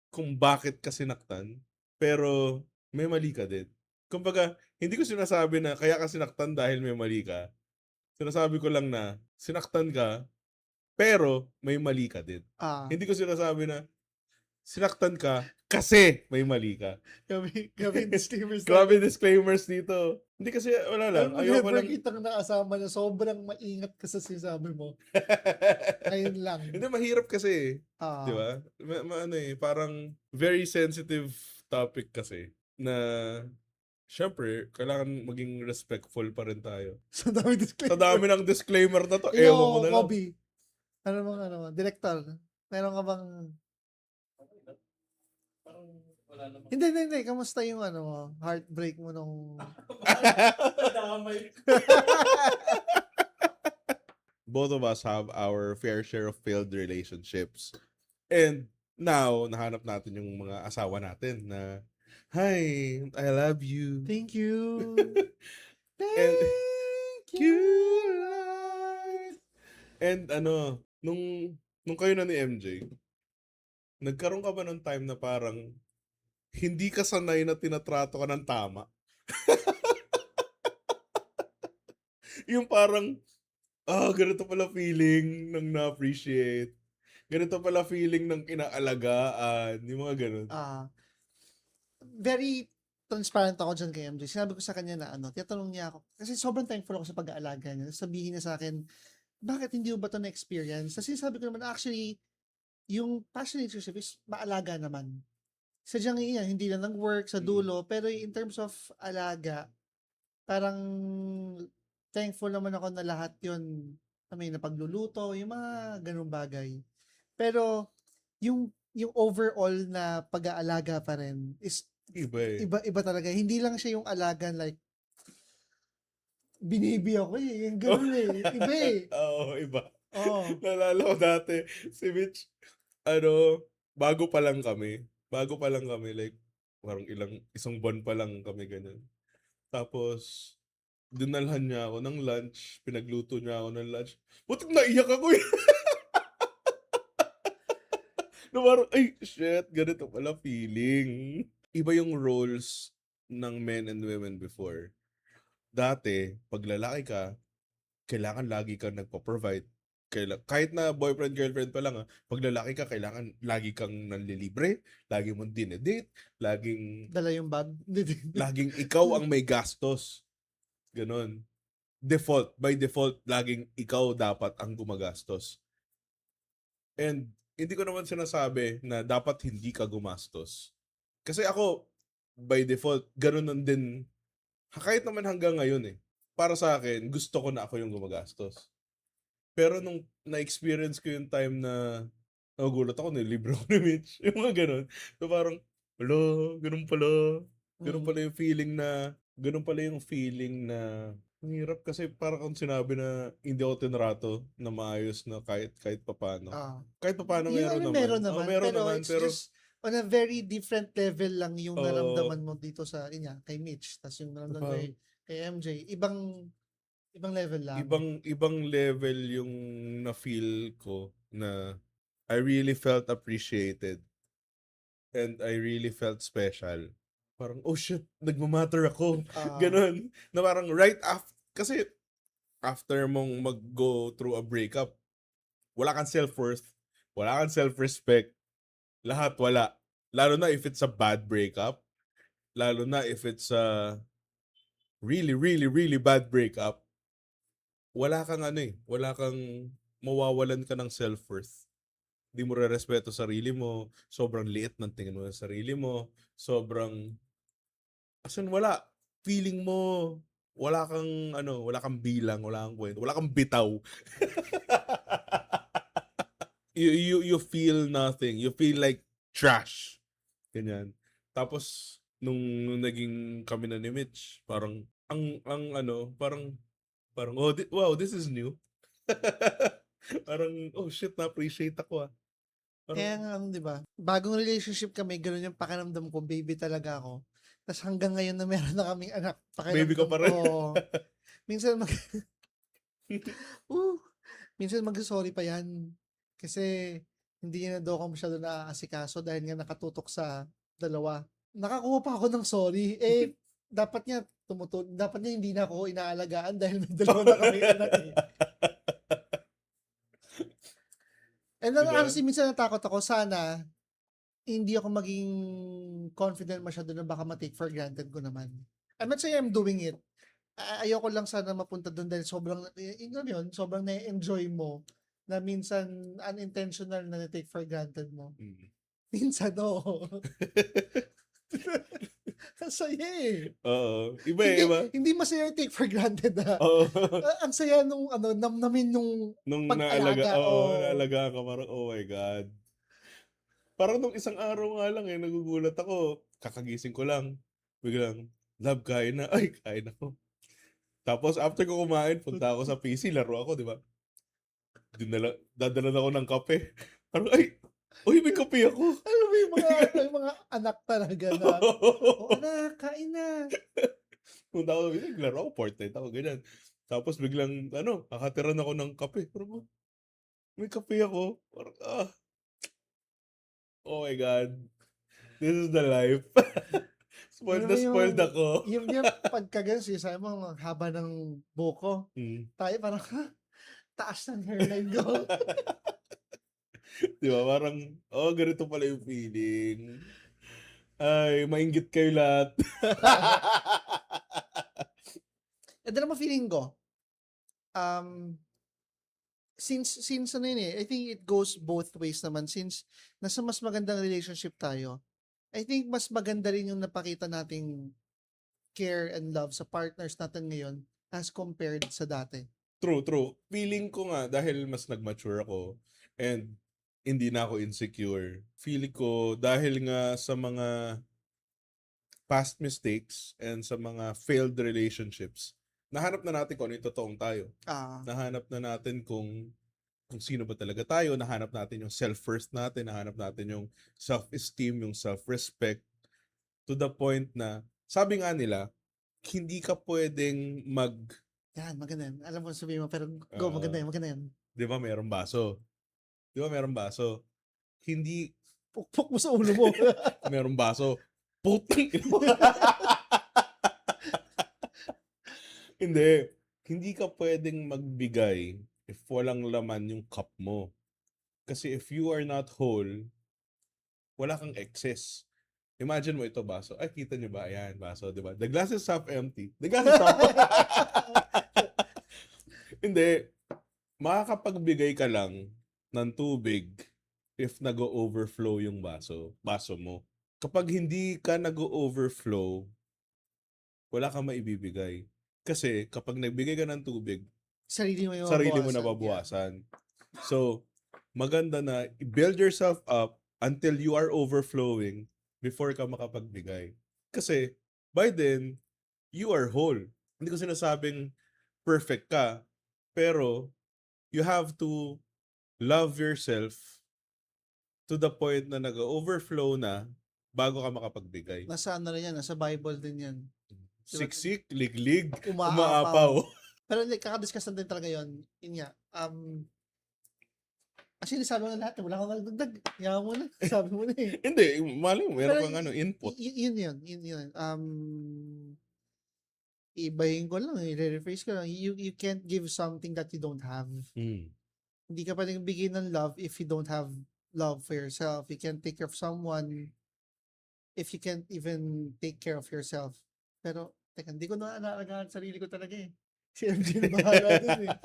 kung bakit ka sinaktan. Pero, may mali ka din. Kumbaga, hindi ko sinasabi na kaya ka sinaktan dahil may mali ka. Sinasabi ko lang na, sinaktan ka, pero may mali ka din. Hindi ko sinasabi na, sinaktan ka kasi may mali ka. Grabe disclaimers. Grabe disclaimers dito. Hindi kasi, wala lang. Ayoko lang. Kitang nakasama na sobrang maingat ka sa sinasabi mo. Ayun lang. Hindi, mahirap kasi. Di ba? Parang very sensitive topic kasi na syempre, kailangan maging respectful pa rin tayo. Sa dami disclaimer. Sa dami ng disclaimer na to, ewan ko na lang. Kobe. Director. Meron ka bang... Parang wala namang Hindi. Kamusta yung heartbreak mo nung... nadamay. Both of us have our fair share of failed relationships. And now, nahanap natin yung mga asawa natin na, hi, I love you. Thank you. And Thank you, you. Lord. And nung kayo na ni MJ, nagkaroon ka ba ng time na parang hindi ka sanay na tinatrato ka ng tama? Yung parang, ganito pala feeling ng na-appreciate. Ganito pala feeling ng inaalagaan. Yung mga ganun. Very transparent ako dyan kay MJ. Sinabi ko sa kanya na tinatanong niya ako. Kasi sobrang thankful ako sa pag-aalaga niya. Sabihin niya sa akin, bakit hindi mo ba ito na-experience? Kasi sabi ko naman, actually, yung passion relationship is maalaga naman. Sadyang iyan, hindi lang ng work sa dulo, pero in terms of alaga, parang thankful naman ako na lahat yun, may napagluluto, yung mga ganung bagay. Pero, yung overall na pag-aalaga pa rin is Iba eh. iba talaga. Hindi lang siya yung alagan like, binibi ako yung ganun eh. Iba eh. Oo, iba. Oo. Naalala ko dati, si Mitch, bago pa lang kami, like, parang isang buwan pa lang kami ganyan. Tapos, dinalhan niya ako ng lunch, pinagluto niya ako ng lunch. Butik naiyak ako eh. Na parang, ay, shit, ganito pala feeling. Iba yung roles ng men and women before. Dati, pag lalaki ka, kailangan lagi kang nagpo-provide. Kahit na boyfriend, girlfriend pa lang, pag lalaki ka, kailangan lagi kang nanlilibre, lagi mong dinedate, Dala yung bag. laging ikaw ang may gastos. Ganon. By default, laging ikaw dapat ang gumagastos. And hindi ko naman sinasabi na dapat hindi ka gumastos. Kasi ako, by default, ganun din. Kahit naman hanggang ngayon eh. Para sa akin, gusto ko na ako yung gumagastos. Pero nung na-experience ko yung time na nagugulat ako, nilibro ko ni Mitch. Yung mga ganun. So parang, wala, ganun pala. Ganun pala yung feeling na, ang hirap kasi parang kung sinabi na hindi ako tinrato na maayos na kahit papano. Kahit papano meron naman. Meron naman. Meron pero naman. it's Pero, just on a very different level lang yung Oo. naramdaman mo dito sa kay Mitch. Tapos yung naramdaman ko kay MJ. Ibang level lang. ibang level yung na-feel ko na I really felt appreciated and I really felt special. Parang, oh shit, nagmamatter ako. Ganon. Na parang right after, kasi after mong mag-go through a breakup, wala kang self-worth, wala kang self-respect, lahat wala. Lalo na if it's a bad breakup, lalo na if it's a really, really, really bad breakup, wala kang mawawalan ka ng self-worth. Hindi mo re-respeto sarili mo, sobrang liit ng tingin mo sa sarili mo, sobrang, wala. Feeling mo, wala kang bilang, wala kang kwento, wala kang bitaw. you feel nothing. You feel like trash. Ganyan. Tapos, nung naging kami na ni Mitch, parang, parang, oh, wow, this is new. Parang, oh shit, na-appreciate ako ah. Kaya nga, di ba? Bagong relationship kami, ganun yung pakiramdam ko, baby talaga ako. Tapos hanggang ngayon na meron na kaming anak, Baby ka pa rin. Oo. Minsan minsan mag-sorry pa yan. Kasi hindi niya na daw ako masyado naaasikaso dahil nga nakatutok sa dalawa. Nakakuha pa ako ng sorry. Dapat niya hindi na ako inaalagaan dahil may dalawa na kami anak eh. And then, Diba? honestly, minsan natakot ako, sana hindi ako maging confident masyado na baka ma-take for granted ko naman. I'm not saying I'm doing it. Ayoko lang sana mapunta doon dahil sobrang na-enjoy mo na minsan unintentional na na-take for granted mo. Minsan, oo. Saya eh. Oo. Iba. Hindi masaya yung take for granted ha. Oo. Ang saya nung namnamin nung Nung pag-alaga. naalaga ka parang, oh my God. Parang nung isang araw nga lang nagugulat ako. Kakagising ko lang. Biglang, love, kain na. Ay, kain ako. Tapos after ko kumain, punta ako sa PC, laro ako, di ba? Dadalan ako ng kape. Parang, ay, uy, may kape ako. Alam mo yung mga anak talaga na, anak, kain na. Punta ako sa PC, laro ako, Fortnite ako, ganyan. Tapos biglang, kakatiran ako ng kape. Parang, may kape ako. Parang, oh my God. This is the life. Spoiled Alam na mo spoiled ako. yung pagkagan, sabi mo, ang haba ng buko. Mm. Tayo parang, taas ng hairline ko. Di ba? Parang, ganito pala yung feeling. Ay, mainggit kayo lahat. Alam mo feeling ko, since ano yun I think it goes both ways naman. Since nasa mas magandang relationship tayo, I think mas maganda rin yung napakita nating care and love sa partners natin ngayon as compared sa dati. True. Feeling ko nga, dahil mas nag-mature ako and hindi na ako insecure. Feeling ko, dahil nga sa mga past mistakes and sa mga failed relationships, nahanap na natin kung ano yung totoong tayo. Nahanap na natin kung sino ba talaga tayo, nahanap natin yung self-worth natin, nahanap natin yung self-esteem, yung self-respect, to the point na, sabi nga nila, hindi ka pwedeng Yan, maganda yan. Alam ko sabihin mo, pero go, maganda yan. Di ba mayroong baso? Hindi, Pukpok mo sa ulo mo. mayroong baso. Putang ina mo. Hindi ka pwedeng magbigay if walang laman yung cup mo. Kasi if you are not whole, wala kang excess. Imagine mo ito, baso. Ay, kita nyo ba? Ayan, baso, di ba? The glass is half empty. The glass is half... Hindi. Makakapagbigay ka lang ng tubig if nag-overflow yung baso mo. Kapag hindi ka nag-overflow, wala kang maibibigay. Kasi kapag nagbigay ka ng tubig, Sarili mo yung sarili mo mabawasan. nababawasan. So, maganda na build yourself up until you are overflowing before ka makapagbigay. Kasi, by then, you are whole. Hindi ko sinasabing perfect ka, pero you have to love yourself to the point na nag-overflow na bago ka makapagbigay. Nasa ano rin yan, nasa Bible din yan. Siksik, liglig, Umaapaw. umaapaw. Pero kakadiscuss natin talaga yun. Yun nga. Actually, sabi mo na lahat. Wala kang magdagdag. Yaman mo na. Sabi mo na eh. Hindi, mali mo, meron Pero kang input. Yun. Ibahin ko lang, i-rephrase ko lang. You can't give something that you don't have. Hindi ka pwedeng bigyan ng love if you don't have love for yourself. You can't take care of someone if you can't even take care of yourself. Pero, teka, hindi ko na naalagaan sarili ko talaga eh. Si MJ na bahala dun eh.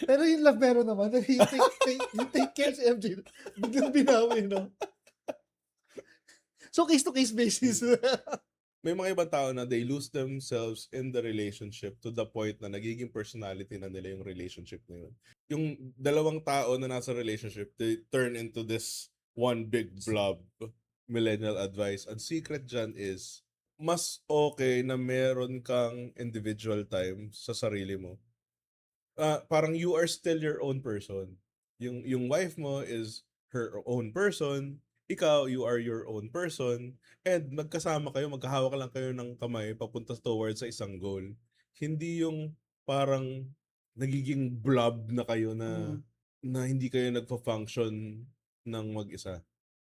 Pero yung love meron naman. You take care si MJ. Biglang binawi, no? So, case-to-case basis. May mga ibang tao na they lose themselves in the relationship to the point na nagiging personality na nila yung relationship na yun. Yung dalawang tao na nasa relationship, they turn into this one big blob. Millennial advice. Ang secret dyan is, mas okay na meron kang individual time sa sarili mo. Parang you are still your own person. Yung wife mo is her own person. Ikaw, you are your own person. And magkasama kayo, magkahawak lang kayo ng kamay papunta towards sa isang goal. Hindi yung parang nagiging blob na kayo na hindi kayo nagpa-function ng mag-isa.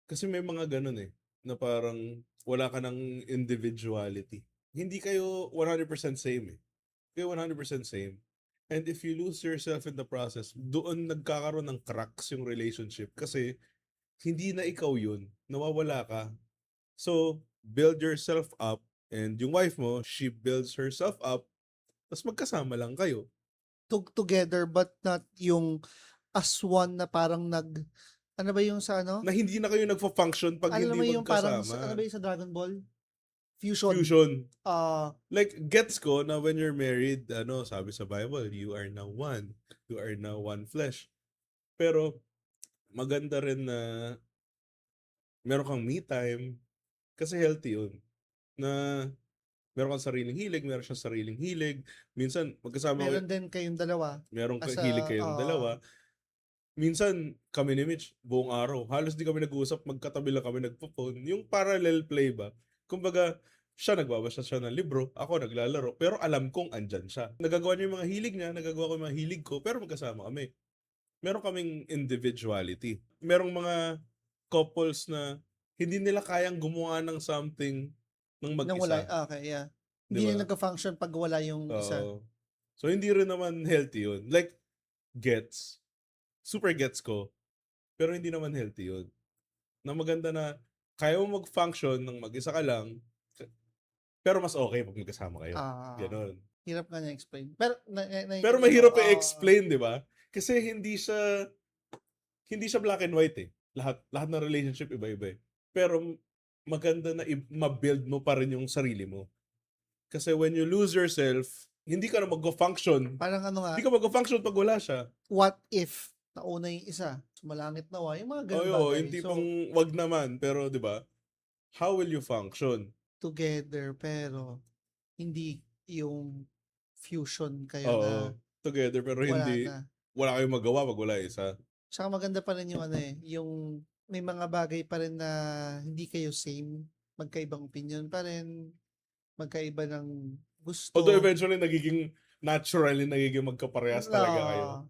Kasi may mga ganun eh, na parang wala ka ng individuality. Hindi kayo 100% same eh. Kayo 100% same. And if you lose yourself in the process, doon nagkakaroon ng cracks yung relationship kasi hindi na ikaw yun. Nawawala ka. So, build yourself up and yung wife mo, she builds herself up tapos magkasama lang kayo. Together but not yung as one na parang ano ba yung sa ano? Na hindi na kayo nagfa-function pag Alam mo hindi yung parang, magkasama. ano ba yung sa Dragon Ball? Fusion. Like, gets ko na when you're married, sabi sa Bible, you are now one. You are now one flesh. Pero, maganda rin na meron kang me time, kasi healthy yun. Na meron kang sariling hilig, meron siyang sariling hilig. Minsan, magkasama kayo, Meron din kayong dalawa meron as hilig a kayong dalawa. Minsan, kami ni Mitch, buong araw, halos di kami nag-uusap, magkatabi lang kami nagpo-phone. Yung parallel play ba? Kumbaga, siya nagbabasa siya ng libro, ako naglalaro, pero alam kong andyan siya. Nagagawa niya yung mga hilig niya, nagagawa ko yung mga hilig ko, pero magkasama kami. Meron kaming individuality. Merong mga couples na hindi nila kayang gumawa ng something ng nang wala, mag-isa. okay, yeah. Di Hindi ba? na nagka-function pag wala yung isa. Oo. So, hindi rin naman healthy yun. Like, gets. Super gets ko. Pero hindi naman healthy yun. Na maganda na kaya mo mag-function ng mag-isa ka lang, pero mas okay pag magkasama kayo. Ah, Ganon. hirap nga niya explain. Pero Pero naiintindihan ko. mahirap i-explain, di ba? Kasi hindi siya black and white eh. Lahat ng relationship iba-iba eh. Pero maganda na ma-build mo pa rin yung sarili mo. Kasi when you lose yourself, hindi ka na mag-function. Parang ano nga, Hindi ka mag-function pag wala siya. what if nauna yung isa? Sumalangit nawa, yung mga ganun Oo, bagay. yung So, tipong wag naman, pero 'di ba? How will you function? together, pero hindi yung fusion kayo na Oo, together pero wala hindi na. wala kayong magawa pag wala isa. Tsaka maganda pa rin yung ano eh, yung may mga bagay pa rin na hindi kayo same, magkaibang opinion pa rin, magkaiba ng Although gusto. eventually nagiging magkaparehas talaga kayo. Ah,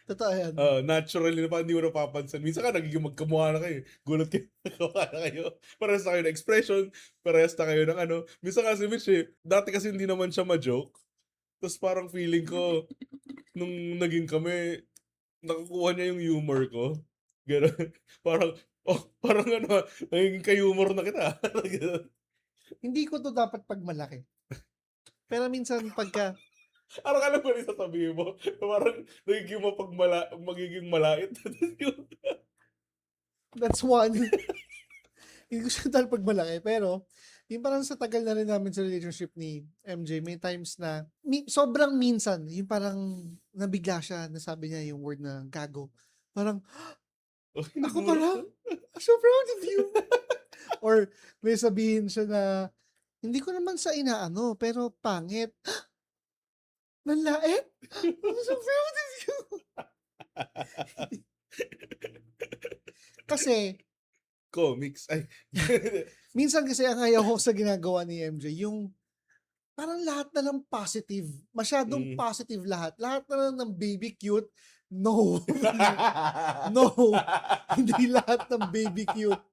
totoo yan. Naturally na pa hindi mo napapansin. Minsan ka nagiging magkamukha na kayo. Gulat kayo, magkamukha na kayo. Parehas na kayo ng expression, parehas na kayo ng ano. Minsan kasi Mitch eh, dati kasi hindi naman siya ma-joke. Tapos parang feeling ko, nung naging kami, nakukuha niya yung humor ko. Gano'n. Parang, parang ano, naging ka-humor na kita. Ganun. Hindi ko to dapat pagmalaki. Pero minsan pagka, Parang alam ko rin sasabihin mo. Parang magiging malait. that's one. Hindi ko siya dapat pagmalaki. Pero, yung parang sa tagal na rin namin sa relationship ni MJ, may times na, sobrang minsan, yung parang nabigla siya, nasabi niya yung word na gago. Parang, ako Nagulat pala, ka. I'm so proud of you. Or may sabihin siya na, hindi ko naman sa inaano, pero pangit. Nanlait? I'm so proud of you. Kasi, Comics. Ay. minsan kasi ang ayaw ko sa ginagawa ni MJ, yung parang lahat na lang positive. Masyadong Mm. positive lahat. Lahat na lang ng baby cute. No. No. Hindi lahat ng baby cute.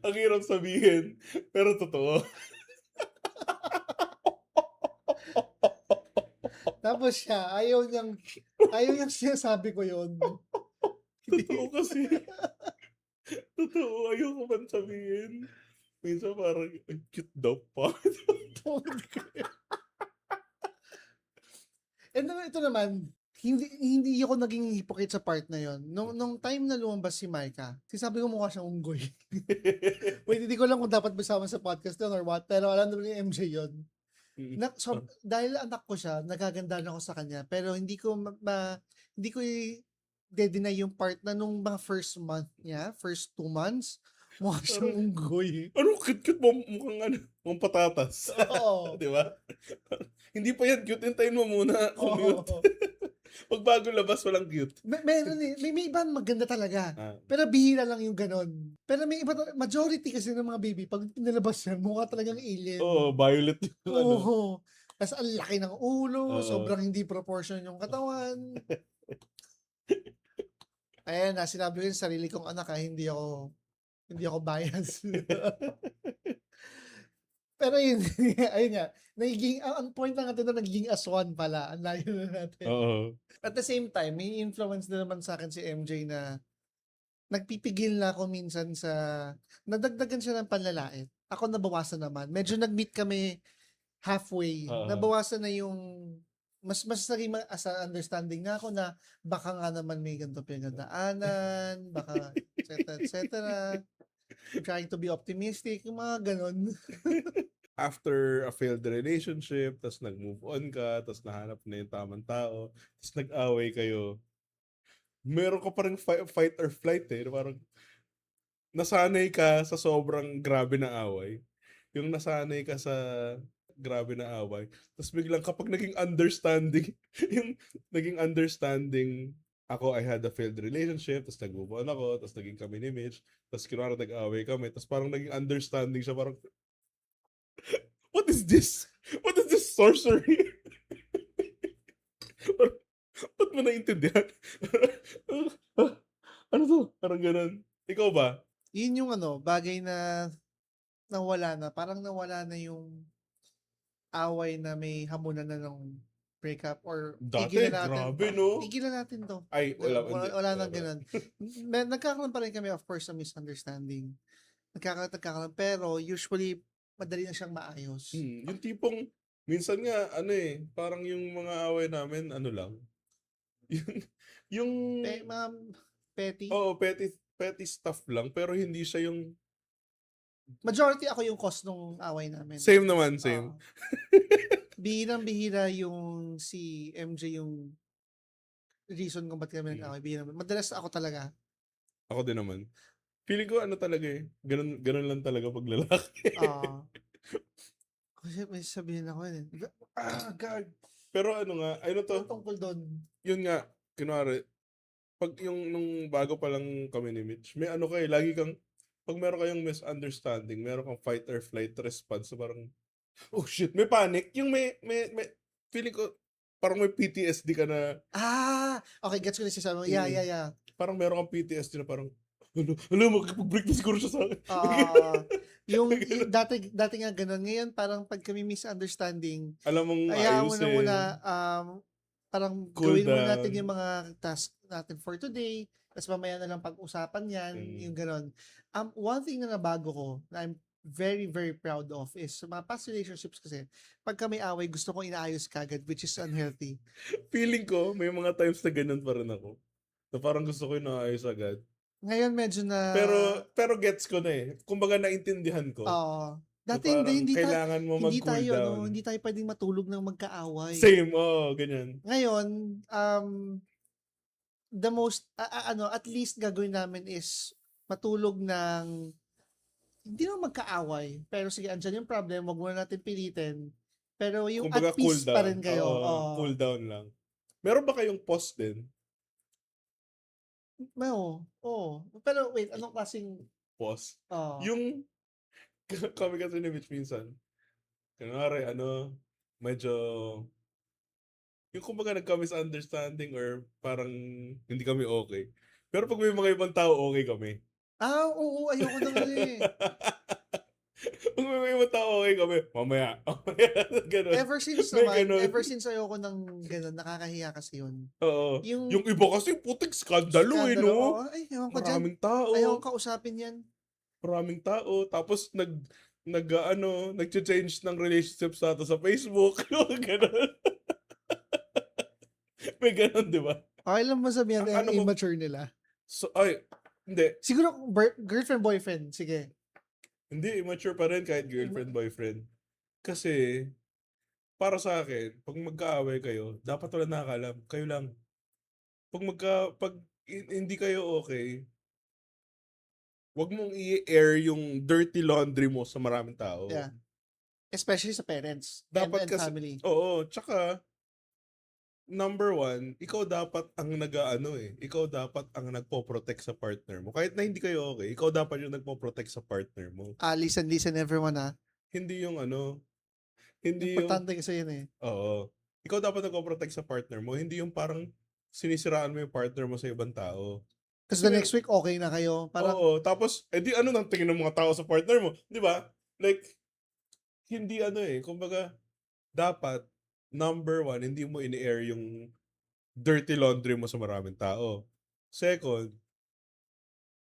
Ang hirap sabihin, pero totoo. Tapos siya, ayaw niyang sinasabi ko yun. Totoo kasi. Totoo, ayoko man sabihin. Minsan parang, ang cute daw pa. And then, ito naman, hindi ako naging hypocrite sa part na yon. Nung time na lumabas si Micah, sinasabi ko mukha siyang unggoy. Wait, hindi ko lang kung dapat basama sa podcast yun or what, pero alam naman ni MJ yun. Dahil anak ko siya, nagagandaan ako sa kanya, pero hindi ko hindi ko i-deny yung part na nung mga first month niya, first 2 months, mukha siyang unggoy. Ano, cute mo, mukhang ano, mukhang patatas. Oo. Di ba? Hindi pa yan cute, hintayin mo muna kung cute. Oo. Pag bago labas, walang cute. Meron eh. May iba maganda talaga. Ah. Pero bihira lang yung ganon. Pero may iba, majority kasi ng mga baby, pag pinalabas yan, mukha talagang alien. Oo, violet yung ano. Oo. Tapos ang laki ng ulo, Oo. sobrang hindi proportion yung katawan. Ayan na, sinabi ko yung sarili kong anak ha, hindi ako bias. Pero yun, ayun nga, ang point lang natin na nagiging aswan pala, ang layo na natin. Oo. At the same time, may influence na naman sa akin si MJ na nagpipigil na ako minsan sa, nadagdagan siya ng panlalait. Ako nabawasan naman. Medyo nag-meet kami halfway. Nabawasan na yung, mas naging as understanding na ako na baka nga naman may ganito pinagdaanan, baka et cetera. I'm trying to be optimistic, yung mga ganon. After a failed relationship, tas nag-move on ka, tas nahanap na yung tamang tao, tas nag-away kayo, meron ka pa ring fight or flight eh. Parang nasanay ka sa sobrang grabe na away. Yung nasanay ka sa grabe na away. Tapos biglang kapag naging understanding, yung naging understanding ako, I had a failed relationship, tapos nag-move on ako, tapos naging kami ni Mitch, tapos kunwari nag-away kami, tapos parang naging understanding siya, parang, what is this? What is this sorcery? Parang, ba't mo naintindihan? Ano to? Parang ganun. Ikaw ba? Yun yung bagay na nawala na. Parang nawala na yung away na may hamunan na ng breakup or Dati, grabe, no? tigilan natin to. Ay, Wala, hindi. wala nang ganun. Nagkakaroon pa rin kami, of course, ng misunderstanding. Nagkakaroon. Pero usually, madali na siyang maayos. Yung tipong, minsan nga, parang yung mga away namin, ano lang. Yung, Petty. oo, petty stuff lang, pero hindi siya yung, Majority ako yung cause nung away namin. same naman, same. Bihirang-bihira yung si MJ yung reason kung ba't kami nag-away. Madalas ako talaga. Ako din naman. Feeling ko ano talaga eh. Ganun lang talaga pag lalaki. Kasi may sabihin ako yun. God. Pero ano nga, ano to? Tungkol doon. Yun nga, kunwari, pag yung nung bago pa lang kami ni Mitch, may ano kayo, lagi kang, pag meron kayong misunderstanding, meron kang fight or flight response, so parang, oh shit, may panic. Yung may feeling ko, parang may PTSD ka na. Okay, gets ko na siya sabi. Yeah. Parang meron kang PTSD na parang, magpag-break na siguro siya sa akin. Yung dati nga ganun. Ngayon, parang pag kami misunderstanding, alam mong ayaw mo na ayusin. muna, parang Cool gawin muna down. natin yung mga task natin for today, tapos mamaya na lang pag-usapan yan, yung ganun. One thing na nabago ko, na I'm very, very proud of is sa mga past relationships kasi, pag kami away, gusto kong inaayos kagad, which is unhealthy. Feeling ko, may mga times na ganun pa rin ako. Na parang gusto ko yung naayos agad. Ngayon medyo na... Pero gets ko na eh. Kumbaga naintindihan ko. Dati parang hindi kailangan mo mag-cool down. hindi tayo pwedeng matulog ng magkaaway. Same, ganyan. Ngayon, the most, at least gagawin namin is matulog ng hindi naman magkaaway. Pero sige, andyan yung problem, wag muna natin pilitin. Pero yung Kumbaga, at peace pa rin kayo. Cool down lang. Meron ba kayong pause din? Pero wait, anong klaseng Pause? Yung, kami kasi ni Mitch minsan, kunwari, medyo, yung kumbaga nagka-misunderstanding or parang hindi kami okay. Pero pag may mga ibang tao, okay kami. Oo, ayoko na nga eh. Pag may ibang tao, okay kami. Mamaya. Ganun. Ever since ayoko ng ganun, nakakahiya kasi yun. Oo. Yung iba kasi putik skandalo eh, no? Ay, ewan ko dyan. Maraming tao. Ayaw kausapin yan. Maraming tao. Tapos nag-change ng relationship status sa Facebook. Ganun. May ganun, di ba? Okay lang masabihan na immature nila. Hindi. Siguro, girlfriend, boyfriend. Sige. Hindi, immature pa rin kahit girlfriend, boyfriend. Kasi, para sa akin, pag magkaaway kayo, dapat wala nakakalam. Kayo lang. Pag hindi kayo okay, wag mong i-air yung dirty laundry mo sa maraming tao. Yeah. Especially sa parents dapat and family. Oo, tsaka, number one, ikaw dapat ang ikaw dapat ang nagpo-protect sa partner mo. Kahit na hindi kayo okay, ikaw dapat yung nagpo-protect sa partner mo. Listen everyone Hindi yung importante kasi yun eh. Oo. Ikaw dapat nagpo-protect sa partner mo, hindi yung parang sinisiraan mo yung partner mo sa ibang tao. Kasi the next week okay na kayo. Oo, tapos, nang tingin ng mga tao sa partner mo? Di ba? Like, hindi kumbaga, dapat, number one, hindi mo in-air yung dirty laundry mo sa maraming tao. Second,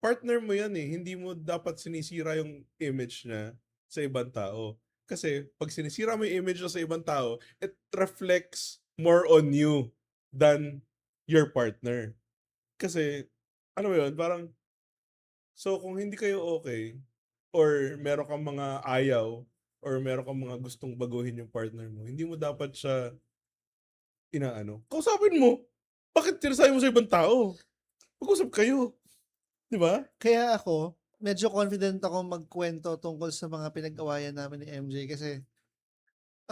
partner mo yan eh. Hindi mo dapat sinisira yung image niya sa ibang tao. Kasi pag sinisira mo yung image niya sa ibang tao, it reflects more on you than your partner. Kasi, ano yun, parang, so kung hindi kayo okay, or meron kang mga ayaw, or meron kang mga gustong baguhin yung partner mo, hindi mo dapat siya kausapin mo. Bakit sinasabi mo sa ibang tao? Mag-usap kayo, 'di ba? Kaya ako, medyo confident ako magkwento tungkol sa mga pinag-awayan namin ni MJ kasi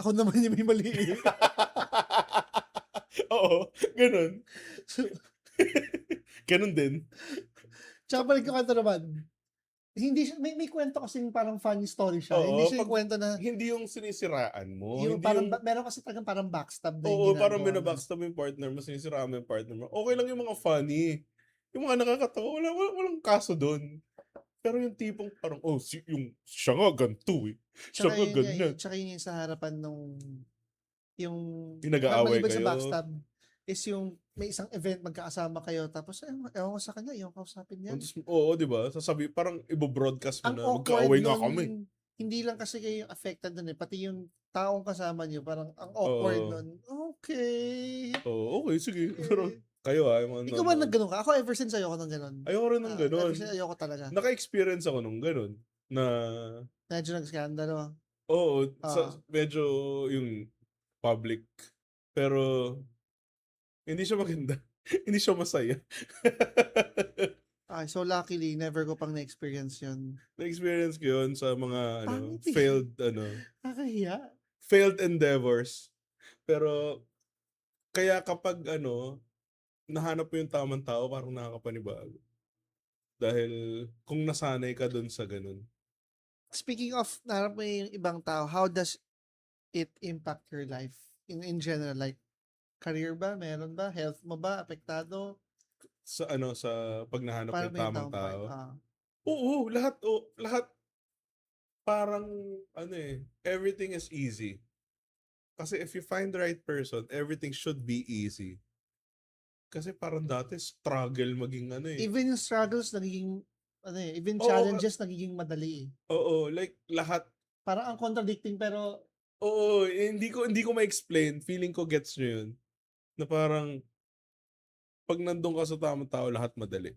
ako naman yung may mali eh. Oo, gano'n. So, Gano'n din. tsaka balik yung kwento naman. Hindi siya, may kwento kasing parang funny story siya. Hindi Oo, siya 'pag yung kwento na, hindi yung sinisiraan mo, yung hindi parang, yung meron kasi talagang parang backstab na yung oo, parang ginagawa nun. bina-backstab mo yung partner mo, sinisiraan mo yung partner mo. Okey lang yung mga funny, yung mga nakakatawa, walang kaso do'n. Pero yung tipong parang, "Oh, yung siya nga gan'to, eh, siya Tsaka nga yun nga, ganyan." tsaka yun yung sa harapan nung, yung, Yung nag-aaway maliban sa kayo. backstab, is yung may isang event magkakasama kayo tapos ewan ko sa kanya, yung kausapin niyan. Oo, 'di ba? Parang ibo-broadcast mo Ang na, awkward "Magkaaway nga nun, kami." hindi lang kasi kayo yung affected dun eh, pati yung taong kasama niyo parang ang awkward Oo. nun. Okay. Oo, okey sige. Pero Okay. kayo, yung mga Ikaw ba nanonood. nagganon ka? Ako ever since ayoko ng ganon. Ayoko rin ng Ever gano'n. since ayoko talaga. Naka-experience ako nung gano'n, na Medyo nag-skandalo. oo, Oo. medyo yung public, pero hindi siya maganda, hindi siya masaya. So luckily never ko pang na-experience yun. Na-experience ko yun sa mga Pangit eh. Nakakahiya. failed endeavors. Pero kaya kapag nahanap mo yung tamang tao, parang nakakapanibago. Dahil kung nasanay ka dun sa ganun. Speaking of, naharap mo yung ibang tao, how does it impact your life in general? Like, career ba? Meron ba? Health mo ba? Apektado? Sa pag nahanap mo Paano yung ba yung tamang taong part? tao. Oo, lahat parang everything is easy. Kasi if you find the right person, everything should be easy. Kasi parang dati struggle maging Even yung struggles nagiging, even Oo, challenges nagiging madali eh. oo, like lahat. Parang ang contradicting pero, Oo, hindi ko ma-explain. Feeling ko gets nyo yun. Na parang pag nandun ka sa tamang tao, lahat madali.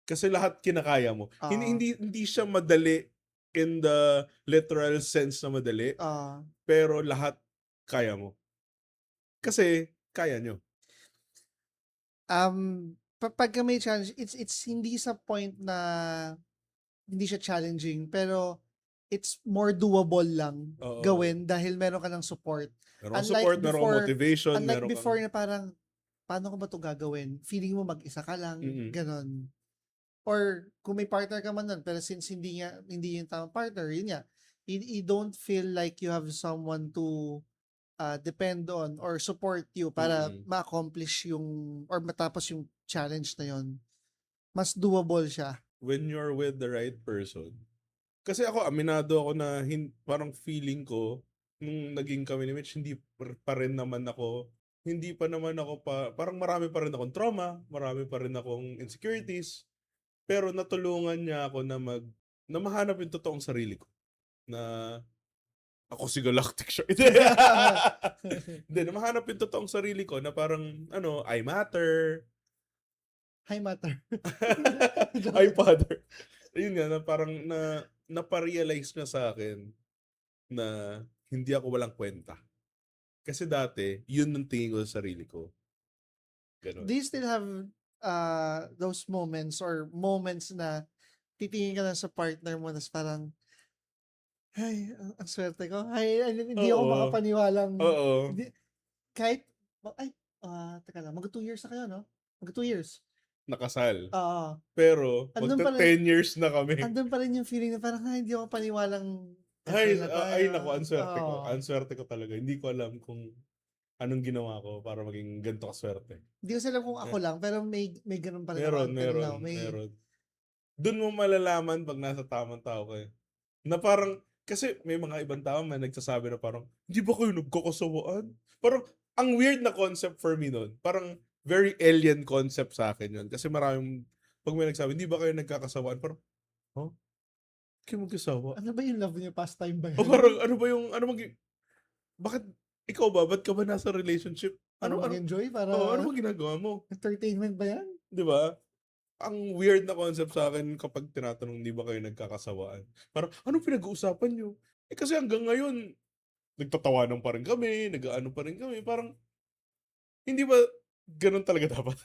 Kasi lahat kinakaya mo. Hindi ah, hindi hindi siya madali in the literal sense na madali, ah, pero lahat kaya mo. Kasi kaya nyo. pagka may challenge, it's hindi sa point na hindi siya challenging, pero it's more doable lang Oo. gawin dahil meron ka ng support. Meron kang Unlike support, meron kang before, motivation, unlike meron kang before na parang, paano ko ba 'to gagawin? Feeling mo mag-isa ka lang, mm. gano'n. Or kung may partner ka man nun, pero since hindi yung tamang partner, yun nga, you don't feel like you have someone to depend on or support you para Mm. ma-accomplish yung or matapos yung challenge na yun. Mas doable siya. When you're with the right person. Kasi ako, aminado ako na parang feeling ko, nung naging kami ni Mitch, hindi pa naman ako parang marami pa rin akong trauma, marami pa rin akong insecurities, pero natulungan niya ako na mahanap yung totoong sarili ko. Na ako si Galactic siya. Hindi, na mahanap yung totoong sarili ko na parang, I matter. Hi, Matter. I father. Ayun nga, na parang naparealize na sa akin na hindi ako walang kwenta. Kasi dati, yun ang tingin ko sa sarili ko. Do Ganon. you still have those moments or moments na titingin ka lang sa partner mo tas parang, ay, ang swerte ko. Ay, hindi ako Oo. makapaniwalang, Oo. hindi, kahit, ay, teka lang, mag 2 years na kayo, no? Mag 2 years. Nakasal. Oo. Pero, Andun pa rin, 10 years na kami. andun pa rin yung feeling na parang, ay, hindi ako paniwalang kasal Ay, na ay tayo. naku, ang swerte ko. Oo. Ang swerte ko talaga. Hindi ko alam kung anong ginawa ko para maging ganito kaswerte. Hindi ko alam kung ako Eh, lang, pero may ganun pa rin ako Meron, until meron, now. May, meron. Doon mo malalaman pag nasa tamang tao kayo. Na parang, kasi may mga ibang tao na nagsasabi na parang, hindi ba kayo nagkakasawaan? Parang, ang weird na concept for me nun. Parang, very alien concept sa akin yun. Kasi pag may nagsabi, hindi ba kayo nagkakasawaan? Parang, huh? Kayo magkasawa? ano ba yung love niyo? Pastime ba O yan? parang, bakit, ikaw ba? Ba't ka ba nasa relationship? Para Ano, mag-enjoy? Para ano ba ginagawa mo? entertainment ba yan? Di ba? Ang weird na concept sa akin kapag tinatanong, di ba kayo nagkakasawaan? Parang, anong pinag-uusapan nyo? Kasi hanggang ngayon, nagtatawanan pa rin kami, nag-aano pa rin kami. Parang, hindi ba ganun talaga dapat?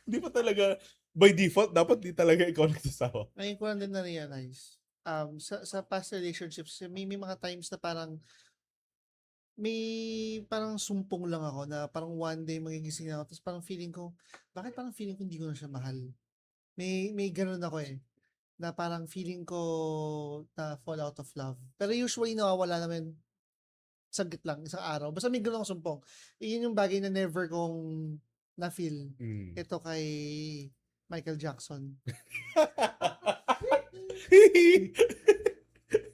Di pa talaga, by default, dapat di talaga ikaw nagsasawa. Ngayon ko lang din na-realize. Sa past relationships, may mga times na parang may parang sumpong lang ako na parang one day magigising ako tapos parang feeling ko, bakit parang feeling ko hindi ko na siya mahal? May ganun ako eh. Na parang feeling ko na fall out of love. Pero usually nawawala naman saglit lang, isang araw. Basta may ganun akong sumpong. Iyon yung bagay na never kong na-feel. Mm. Ito kay Michael Jackson.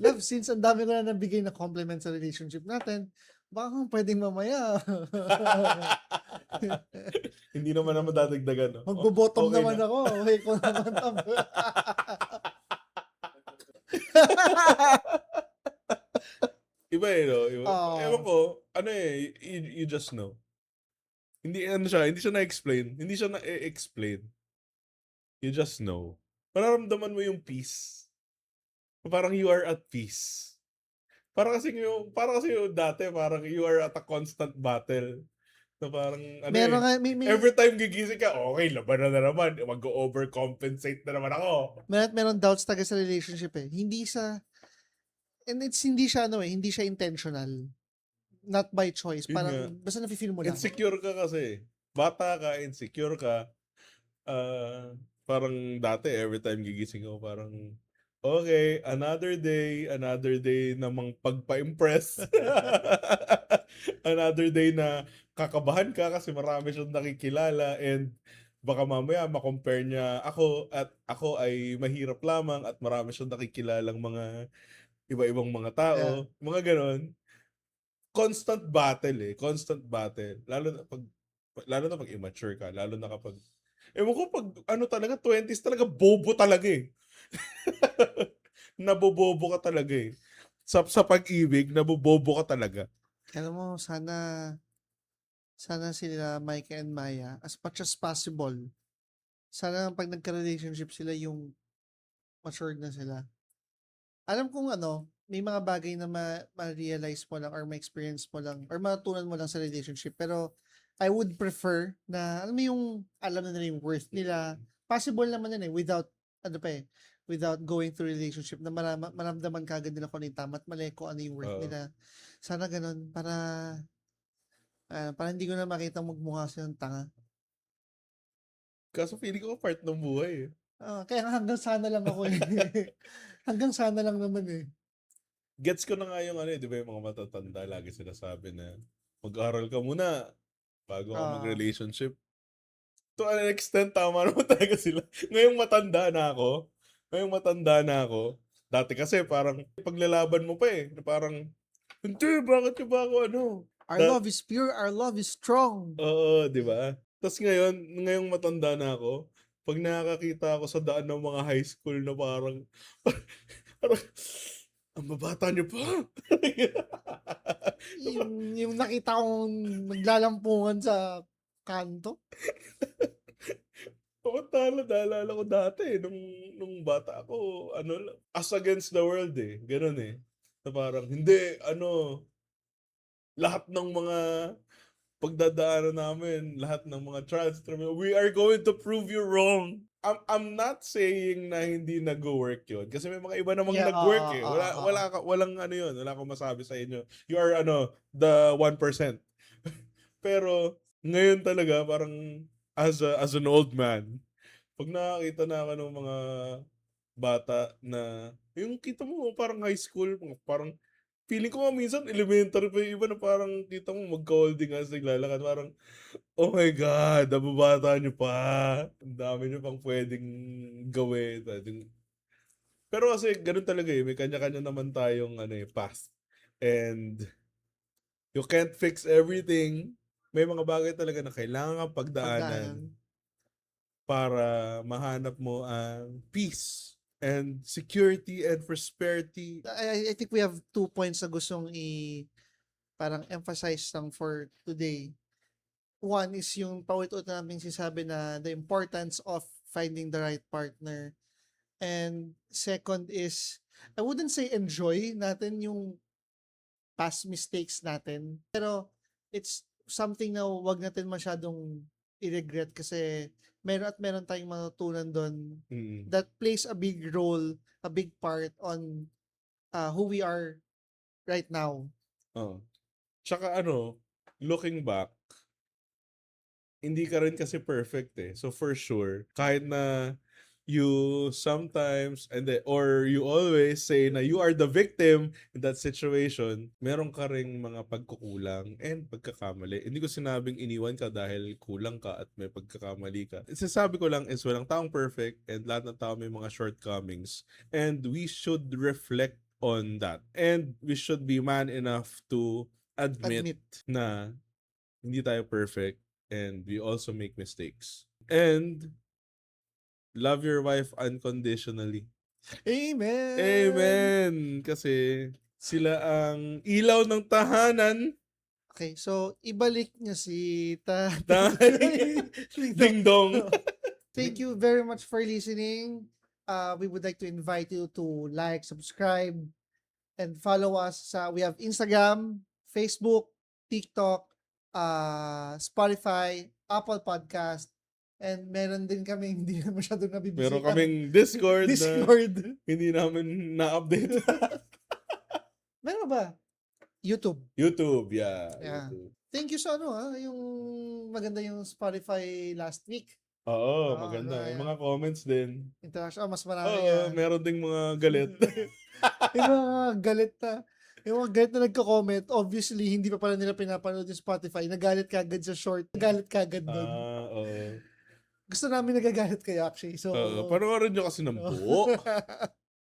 Love, since ang dami ko na nabigay na compliment sa relationship natin, baka kung pwedeng mamaya. Hindi naman na madadagdagan. No? Magbo-bottom Okay naman na. ako. Okay ko naman. Iba eh, no? Iba. Ewan Oh, ko, ano eh, you just know. Hindi siya na-explain. Hindi siya na-explain. You just know. Mararamdaman mo yung peace. Parang you are at peace. Para kasi yung dati, parang you are at a constant battle. Na parang, ano meron eh, nga, every time gigising ka, okay, laban na naman. Mag-overcompensate na naman ako. meron doubts talaga sa relationship eh. Hindi siya ano eh, hindi siya intentional. Not by choice. Yun nga. Parang, basta nafe-feel mo lang. Insecure ka kasi. Bata ka, insecure ka. Parang dati, every time gigising ako, parang, okay, another day namang pagpa-impress. Another day na kakabahan ka kasi marami siyang nakikilala and baka mamaya makompare niya ako at ako ay mahirap lamang at marami siyang nakikilalang mga iba-ibang mga Yeah. tao. Mga ganon. Constant battle eh. Constant battle. Lalo na pag immature ka. Lalo na kapag, ewan ko pag ano talaga, 20s talaga, bobo talaga eh. Nabobobo ka talaga eh. Sa pag-ibig, nabobobo ka talaga. Alam mo, sana sila Micah and Maya, as much as possible, sana pag nagka-relationship sila yung matured na sila. Alam kong ano, may mga bagay na ma-realize mo lang or ma-experience mo lang or matutunan mo lang sa relationship. Pero I would prefer na, alam mo yung, alam na nila yung worth nila. Possible naman yun eh, ano pa eh, without going through relationship na maramdaman kagad nila kung ano yung tama at mali, kung ano yung worth Oo. nila. Sana ganun, para hindi ko na makita magmukha silang tanga. Kaso feeling ko part ng buhay eh. Kaya hanggang sana lang ako eh. Hanggang sana lang naman eh. Gets ko na nga yung ano eh, di ba yung mga matatanda, lagi sinasabi na mag-aral ka muna bago ka Ah, mag-relationship. To an extent, tama naman talaga sila. Ngayong matanda na ako, dati kasi parang paglalaban mo pa eh, na parang, hindi, bakit ka ba ako ano? our love is pure, our love is strong. Oo, di ba? Tapos ngayong matanda na ako, pag nakakita ako sa daan ng mga high school na parang, parang, ang babata niyo pa. Yung nakita kong naglalampungan sa kanto. Samantala, naalala ko dati, nung bata ako, as against the world eh. Ganun eh. Na parang, hindi, lahat ng mga pagdadaanan namin, lahat ng mga trials, we are going to prove you wrong. I'm not saying na hindi nag-work yun. Kasi may mga iba namang Yeah, nag-work oo, eh. oo, oo. Walang ano yun. Wala akong masabi sa inyo. You are the 1%. Pero, ngayon talaga, parang, as an old man, pag nakakita na ako ng mga bata na, yung kita mo parang high school, parang, feeling ko nga minsan elementary pa yung iba na parang kita mo magka-holding hands naglalakad. Parang, oh my God, nababata nyo pa. Ang dami nyo pang pwedeng gawin. Pero kasi ganun talaga eh. May kanya-kanya naman tayong path. And you can't fix everything. May mga bagay talaga na kailangan kang pagdaanan Pagdaanan. para mahanap mo ang peace and security and prosperity. I think we have 2 points na gustong parang emphasize lang for today. One is yung paulit-ulit namin sinasabi na the importance of finding the right partner. And second is, I wouldn't say enjoy natin yung past mistakes natin. Pero it's something na wag natin masyadong i-regret kasi meron tayong matutunan doon Mm. that plays a big role, a big part on who we are right now. Oh. Tsaka looking back, hindi ka rin kasi perfect eh. So for sure, kahit na you sometimes or you always say na you are the victim in that situation, meron ka ring mga pagkukulang and pagkakamali. Hindi ko sinabing iniwan ka dahil kulang ka at may pagkakamali ka. Sinasabi ko lang is walang taong perfect and lahat ng tao may mga shortcomings and we should reflect on that. And we should be man enough to admit Admit. na hindi tayo perfect and we also make mistakes. And love your wife unconditionally. Amen! Amen! Kasi sila ang ilaw ng tahanan. Okay, so ibalik niyo si Tatay. Ding dong. Thank you very much for listening. We would like to invite you to like, subscribe, and follow us. We have Instagram, Facebook, TikTok, Spotify, Apple Podcast, and meron din kami hindi na masyadong nabibisita. Meron kaming Discord, na Discord. hindi namin na-update. Meron ba? YouTube. YouTube, yeah. Yeah. YouTube. Thank you sa yung maganda yung Spotify last week. Oo, maganda. Yung mga comments din. Interaction. Mas marami Oo, yan. meron ding mga galit. Yung mga galit na nagko-comment, obviously, hindi pa pala nila pinapanood yung Spotify. Nagalit kagad sa short. Nagalit kagad doon. Oo. Gusto namin nagagalit kayo actually. So, Panoorin nyo kasi ng buo.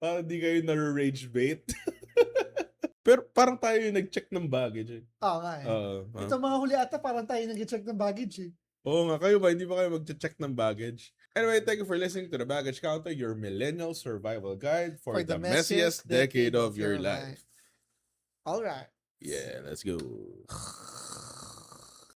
Para di kayo na-rage bait. Pero parang tayo yung nag-check ng baggage eh. Oo nga eh. Ito mga huli ata, parang tayo nag-check ng baggage eh. Oo nga, kayo ba? Hindi ba kayo mag-check ng baggage? Anyway, thank you for listening to The Baggage Counter, your millennial survival guide for the messiest decade of your life. Alright. Yeah, let's go.